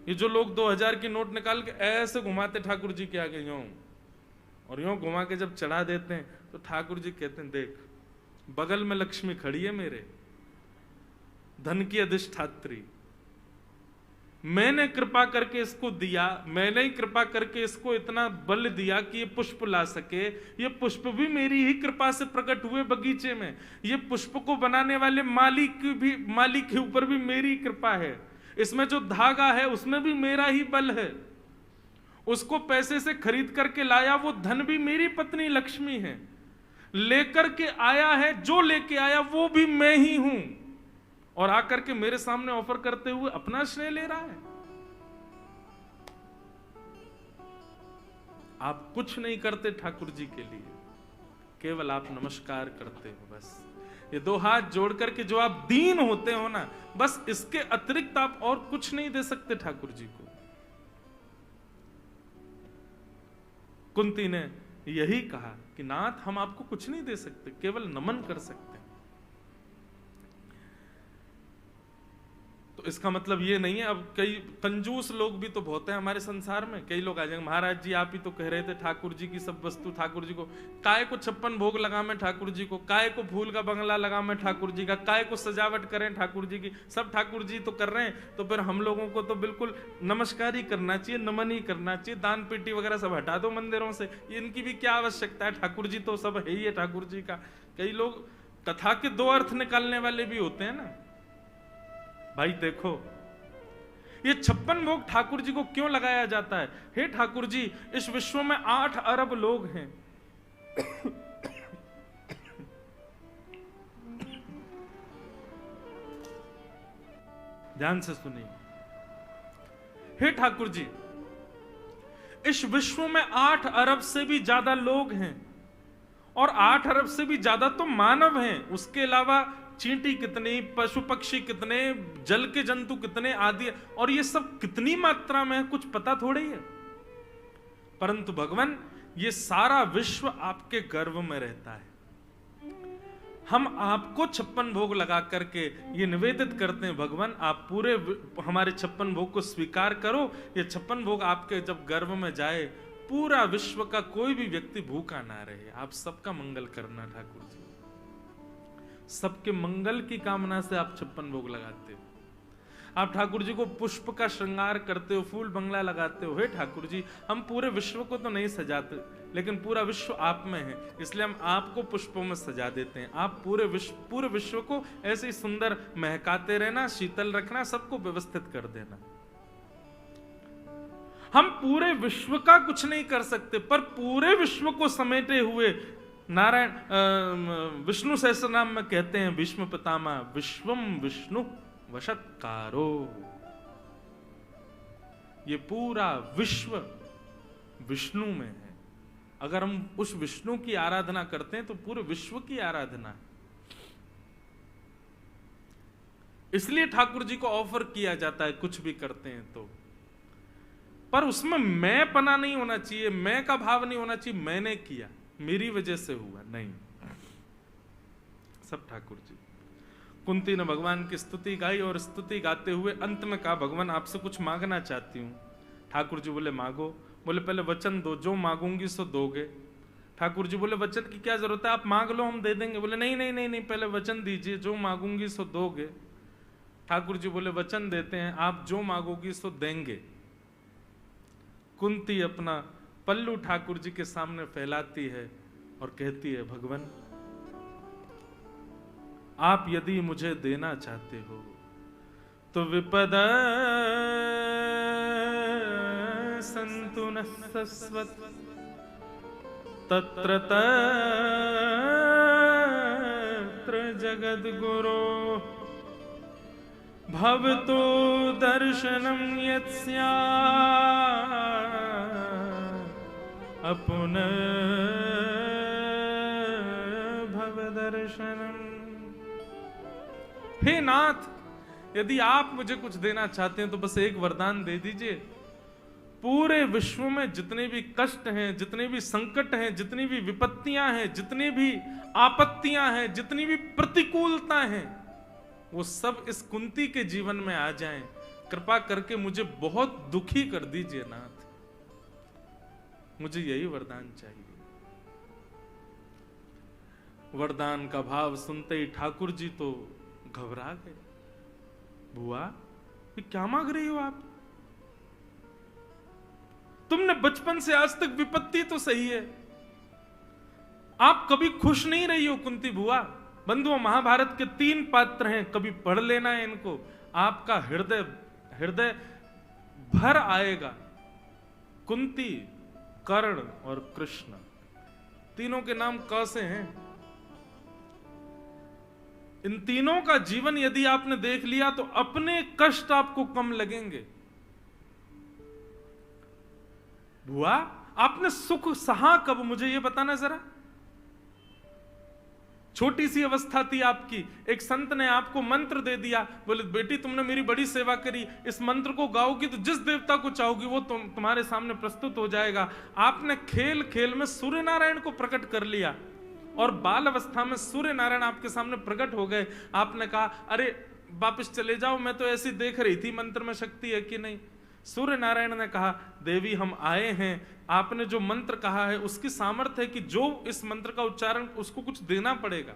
ये जो लोग 2000 की नोट निकाल के ऐसे घुमाते ठाकुर जी के आगे यूं और यूं घुमा के जब चढ़ा देते हैं तो ठाकुर जी कहते हैं देख बगल में लक्ष्मी खड़ी है मेरे, धन की अधिष्ठात्री, मैंने कृपा करके इसको दिया, मैंने ही कृपा करके इसको इतना बल दिया कि ये पुष्प ला सके। ये पुष्प भी मेरी ही कृपा से प्रकट हुए बगीचे में। ये पुष्प को बनाने वाले मालिक के ऊपर भी मेरी कृपा है। इसमें जो धागा है उसमें भी मेरा ही बल है। उसको पैसे से खरीद करके लाया, वो धन भी मेरी पत्नी लक्ष्मी है। लेकर के आया है, जो लेके आया वो भी मैं ही हूं, और आकर के मेरे सामने ऑफर करते हुए अपना श्रेय ले रहा है। आप कुछ नहीं करते ठाकुर जी के लिए, केवल आप नमस्कार करते हो। बस ये दो हाथ जोड़ करके जो आप दीन होते हो ना, बस इसके अतिरिक्त आप और कुछ नहीं दे सकते ठाकुर जी को। कुंती ने यही कहा कि नाथ हम आपको कुछ नहीं दे सकते, केवल नमन कर सकते हैं। तो इसका मतलब ये नहीं है, अब कई कंजूस लोग भी तो बहुत हैं हमारे संसार में। कई लोग आ जाएंगे, महाराज जी आप ही तो कह रहे थे ठाकुर जी की सब वस्तु ठाकुर जी को, काय को 56 भोग लगा मैं ठाकुर जी को, काय को फूल का बंगला लगा मैं ठाकुर जी का, काय को सजावट करें ठाकुर जी की, सब ठाकुर जी तो कर रहे हैं, तो फिर हम लोगों को तो बिल्कुल नमस्कार ही करना चाहिए, नमन ही करना चाहिए, दान पेटी वगैरह सब हटा दो मंदिरों से, इनकी भी क्या आवश्यकता है, ठाकुर जी तो सब है ही है ठाकुर जी का। कई लोग कथा के दो अर्थ निकालने वाले भी होते हैं ना। भाई देखो, ये 56 भोग ठाकुर जी को क्यों लगाया जाता है? हे ठाकुर जी, इस विश्व में 8 अरब लोग हैं। ध्यान से सुनिए। हे ठाकुर जी, इस विश्व में 8 अरब से भी ज्यादा लोग हैं, और 8 अरब से भी ज्यादा तो मानव हैं। उसके अलावा चींटी कितनी, पशु पक्षी कितने, जल के जंतु कितने आदि, और ये सब कितनी मात्रा में है कुछ पता थोड़ी है। परंतु भगवान ये सारा विश्व आपके गर्भ में रहता है। हम आपको 56 भोग लगा करके ये निवेदित करते हैं, भगवान आप पूरे हमारे 56 भोग को स्वीकार करो। ये 56 भोग आपके जब गर्भ में जाए, पूरा विश्व का कोई भी व्यक्ति भूखा ना रहे। आप सबका मंगल करना ठाकुर जी, सबके मंगल की कामना से आप 56 भोग लगाते हो। आप ठाकुर जी को पुष्प का श्रृंगार करते हो, फूल बंगला लगाते हो। हे ठाकुर जी, हम पूरे विश्व को तो नहीं सजाते, लेकिन पूरा विश्व आप में है, इसलिए हम आपको पुष्पों में सजा देते हैं। आप पूरे विश्व को ऐसे ही सुंदर महकाते रहना, शीतल रखना, सबको व्यवस्थित कर देना। हम पूरे विश्व का कुछ नहीं कर सकते, पर पूरे विश्व को समेटे हुए नारायण विष्णु सहस्रनाम में कहते हैं, भीष्म पितामह विश्वम विष्णु वशत्कारो। ये पूरा विश्व विष्णु में है। अगर हम उस विष्णु की आराधना करते हैं तो पूरे विश्व की आराधना है। इसलिए ठाकुर जी को ऑफर किया जाता है कुछ भी करते हैं तो, पर उसमें मैं पना नहीं होना चाहिए, मैं का भाव नहीं होना चाहिए, मैंने किया, मेरी वजह से हुआ, नहीं। सब ठाकुर जी। कुंती ने भगवान की स्तुति गाई और स्तुति गाते हुए अंत में कहा, भगवान आपसे कुछ मांगना चाहती हूं। ठाकुर जी बोले मांगो। बोले पहले वचन दो, जो मांगूंगी सो दोगे। ठाकुर जी बोले वचन की क्या जरूरत है, आप मांग लो हम दे देंगे। बोले नहीं नहीं नहीं नहीं, पहले वचन दीजिए, जो मांगूंगी सो दोगे। ठाकुर जी बोले वचन देते हैं, आप जो मांगोगी सो देंगे। कुंती अपना पल्लू ठाकुर जी के सामने फैलाती है और कहती है, भगवान आप यदि मुझे देना चाहते हो तो विपद सन्तु नः सस्वत् तत्र तत्र जगद्गुरो भवतो दर्शनं यत्स्यात् अपुनः भव दर्शनम्। हे नाथ, यदि आप मुझे कुछ देना चाहते हैं तो बस एक वरदान दे दीजिए। पूरे विश्व में जितने भी कष्ट हैं, जितने भी संकट हैं, जितनी भी विपत्तियां हैं, जितनी भी आपत्तियां हैं, जितनी भी प्रतिकूलता हैं, वो सब इस कुंती के जीवन में आ जाएं। कृपा करके मुझे बहुत दुखी कर दीजिए नाथ, मुझे यही वरदान चाहिए। वरदान का भाव सुनते ही ठाकुर जी तो घबरा गए। बुआ ये क्या मांग रही हो आप? तुमने बचपन से आज तक विपत्ति तो सही है, आप कभी खुश नहीं रही हो कुंती बुआ। बंधुओं, महाभारत के 3 पात्र हैं, कभी पढ़ लेना है इनको, आपका हृदय भर आएगा। कुंती, कर्ण और कृष्ण, तीनों के नाम क से हैं। इन तीनों का जीवन यदि आपने देख लिया तो अपने कष्ट आपको कम लगेंगे। बुआ आपने सुख सहा कब, मुझे यह बताना जरा। छोटी सी अवस्था थी आपकी, एक संत ने आपको मंत्र दे दिया, बोले बेटी तुमने मेरी बड़ी सेवा करी, इस मंत्र को गाओगी तो जिस देवता को चाहोगी वो तुम्हारे सामने प्रस्तुत हो जाएगा। आपने खेल खेल में सूर्य नारायण को प्रकट कर लिया और बाल अवस्था में सूर्य नारायण आपके सामने प्रकट हो गए। आपने कहा अरे वापस चले जाओ, मैं तो ऐसी देख रही थी मंत्र में शक्ति है कि नहीं। सूर्य नारायण ने कहा देवी हम आए हैं, आपने जो मंत्र कहा है उसकी सामर्थ्य है कि जो इस मंत्र का उच्चारण उसको कुछ देना पड़ेगा,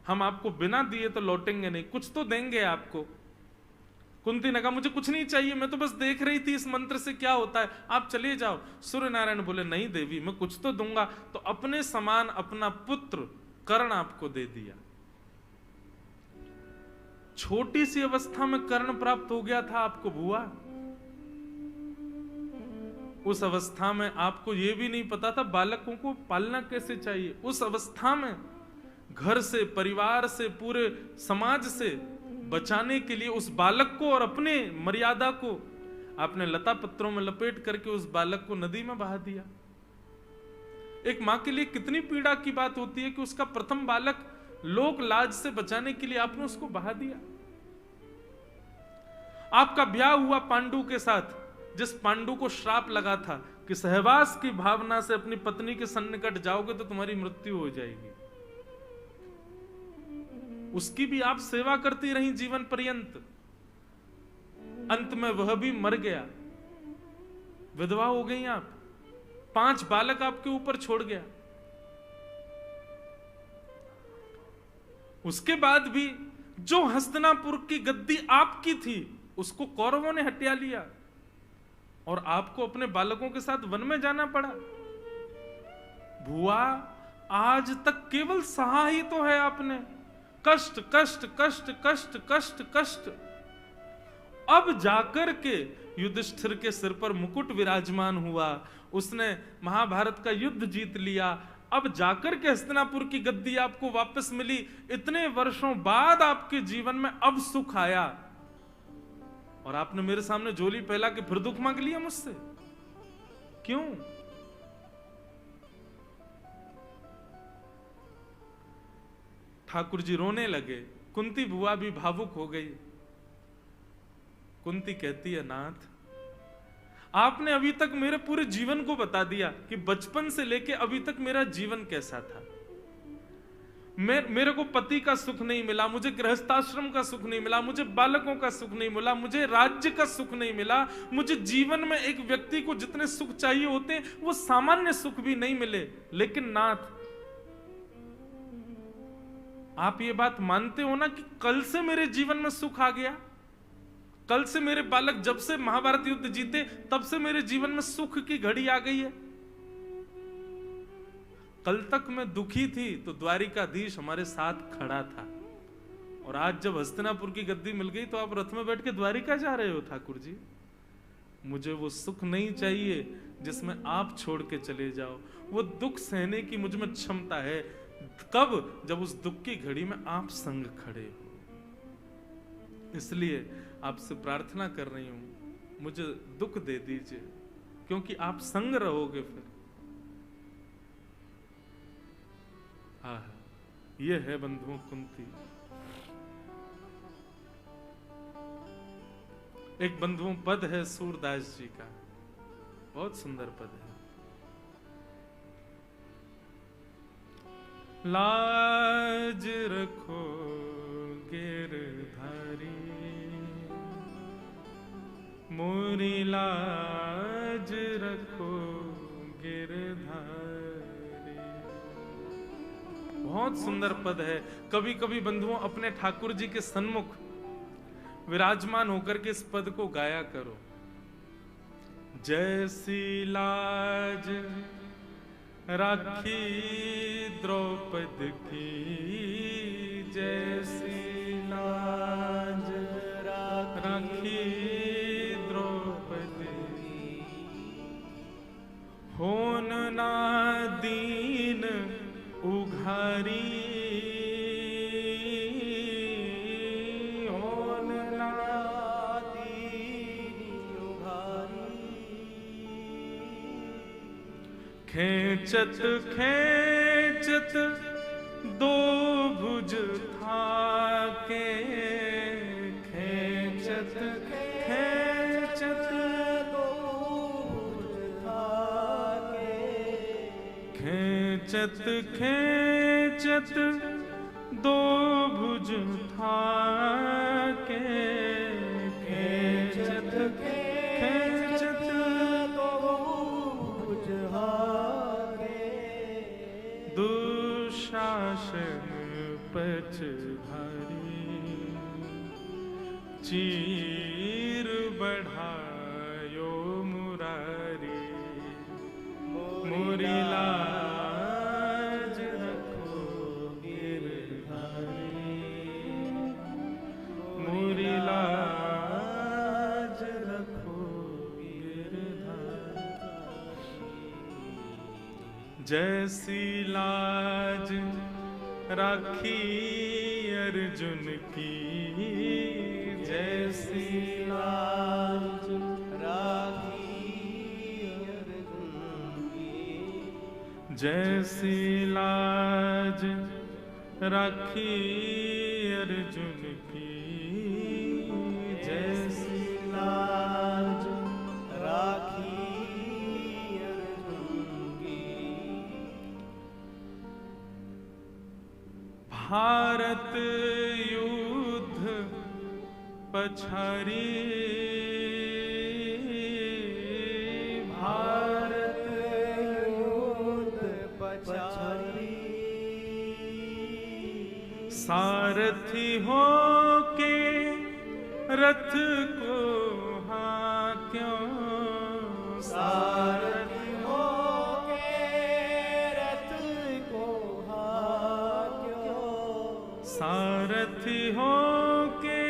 हम आपको बिना दिए तो लौटेंगे नहीं, कुछ तो देंगे आपको। कुंती ने कहा मुझे कुछ नहीं चाहिए, मैं तो बस देख रही थी इस मंत्र से क्या होता है, आप चलिए जाओ। सूर्य नारायण बोले नहीं देवी मैं कुछ तो दूंगा। तो अपने समान अपना पुत्र कर्ण आपको दे दिया। छोटी सी अवस्था में कर्ण प्राप्त हो गया था आपको बुआ। उस अवस्था में आपको यह भी नहीं पता था बालकों को पालना कैसे चाहिए। उस अवस्था में घर से, परिवार से, पूरे समाज से बचाने के लिए उस बालक को और अपने मर्यादा को आपने लता पत्रों में लपेट करके उस बालक को नदी में बहा दिया। एक मां के लिए कितनी पीड़ा की बात होती है कि उसका प्रथम बालक लोक लाज से बचाने के लिए आपने उसको बहा दिया। आपका ब्याह हुआ पांडु के साथ, जिस पांडु को श्राप लगा था, कि सहवास की भावना से अपनी पत्नी के सन्निकट जाओगे तो तुम्हारी मृत्यु हो जाएगी। उसकी भी आप सेवा करती रही जीवन पर्यंत। अंत में वह भी मर गया, विधवा हो गई आप, 5 बालक आपके ऊपर छोड़ गया। उसके बाद भी जो हस्तिनापुर की गद्दी आपकी थी उसको कौरवों ने हटिया लिया और आपको अपने बालकों के साथ वन में जाना पड़ा। भुआ, आज तक केवल सहा ही तो है आपने, कष्ट कष्ट कष्ट कष्ट कष्ट कष्ट। अब जाकर के युधिष्ठिर के सिर पर मुकुट विराजमान हुआ, उसने महाभारत का युद्ध जीत लिया, अब जाकर के हस्तिनापुर की गद्दी आपको वापस मिली। इतने वर्षों बाद आपके जीवन में अब सुख आया और आपने मेरे सामने झोली फैला के फिर दुख मांग लिया मुझसे। क्यों? ठाकुर जी रोने लगे, कुंती बुआ भी भावुक हो गई। कुंती कहती है, नाथ आपने अभी तक मेरे पूरे जीवन को बता दिया कि बचपन से लेके अभी तक मेरा जीवन कैसा था। मेरे को पति का सुख नहीं मिला, मुझे गृहस्थाश्रम का सुख नहीं मिला, मुझे बालकों का सुख नहीं मिला, मुझे राज्य का सुख नहीं मिला, मुझे जीवन में एक व्यक्ति को जितने सुख चाहिए होते हैं वो सामान्य सुख भी नहीं मिले। लेकिन नाथ, आप ये बात मानते हो ना कि कल से मेरे जीवन में सुख आ गया? कल से मेरे बालक जब से महाभारत युद्ध जीते तब से मेरे जीवन में सुख की घड़ी आ गई है। कल तक मैं दुखी थी तो द्वारिकाधीश हमारे साथ खड़ा था, और आज जब हस्तिनापुर की गद्दी मिल गई तो आप रथ में बैठ के द्वारिका जा रहे हो। ठाकुर जी, मुझे वो सुख नहीं चाहिए जिसमें आप छोड़ के चले जाओ। वो दुख सहने की मुझ में क्षमता है। कब? जब उस दुख की घड़ी में आप संग खड़े हो। इसलिए आपसे प्रार्थना कर रही हूं, मुझे दुख दे दीजिए, क्योंकि आप संग रहोगे फिर। हाँ, ये है बंधुओं कुंती। एक बंधुओं पद है सूरदास जी का, बहुत सुंदर पद है। लाज रखो गिरधारी, मोरी लाज रखो गिरधारी। बहुत सुंदर पद है। कभी कभी बंधुओं अपने ठाकुर जी के सन्मुख विराजमान होकर के इस पद को गाया करो। जैसी लाज राखी द्रौपदी की, जैसी लाज राखी द्रौपदी की, होन ना दीन उघारी, होन ना दीन उघारी। खेचत खेचत दो भुज थाके, खेचत खेचत दो भुज थाके, खेचत खेचत दो भुज थाके, खेचत खेचत दो भुज थाके। दुशासन पच भारी, चीर बढ़ायो मुरारी, मोरी लाज रखो गिरधारी, मोरी लाज रखो गिरधारी। जैसी लाज राखी अर्जुन की, जैसी लाज राखी अर्जुन की, जैसी लाज राखी अर्जुन की, जैसी लाज राखी भारत युद्ध पछारी, भारत युद्ध पछारी, सारथी हो के रथ को हांक्यो, सारथी हो के रथ को हांक्यो, सारथी हो के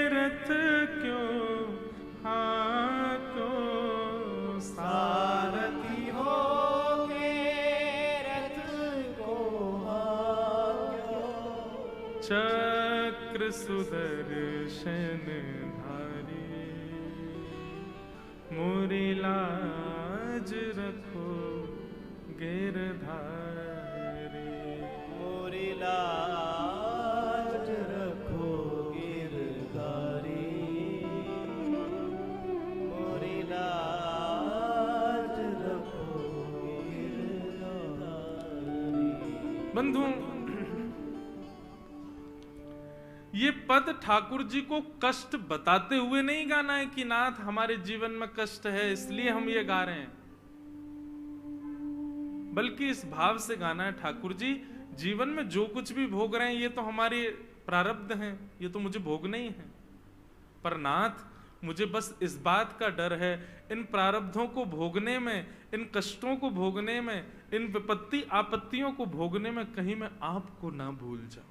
रथ क्यों हांक्यो, सारथी हो के रथ को हांक्यो, चक्र सुदर्शन धारी, मोरी लाज रखो गिरधारी, मोरी लाज रखो गिरधारी, मोरी लाज रखो गिरधारी। बंधु, ये पद ठाकुर जी को कष्ट बताते हुए नहीं गाना है कि नाथ हमारे जीवन में कष्ट है इसलिए हम ये गा रहे हैं, बल्कि इस भाव से गाना है ठाकुर जी जीवन में जो कुछ भी भोग रहे हैं ये तो हमारे प्रारब्ध हैं, ये तो मुझे भोगने ही है, पर नाथ मुझे बस इस बात का डर है इन प्रारब्धों को भोगने में, इन कष्टों को भोगने में, इन विपत्ति आपत्तियों को भोगने में कहीं मैं आपको ना भूल जाऊं,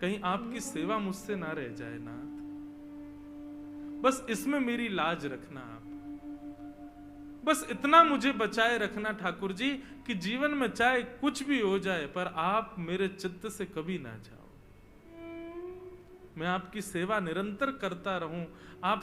कहीं आपकी सेवा मुझसे ना रह जाए नाथ, बस इसमें मेरी लाज रखना आप, बस इतना मुझे बचाए रखना ठाकुर जी कि जीवन में चाहे कुछ भी हो जाए पर आप मेरे चित्त से कभी ना जाओ, मैं आपकी सेवा निरंतर करता रहूं, आप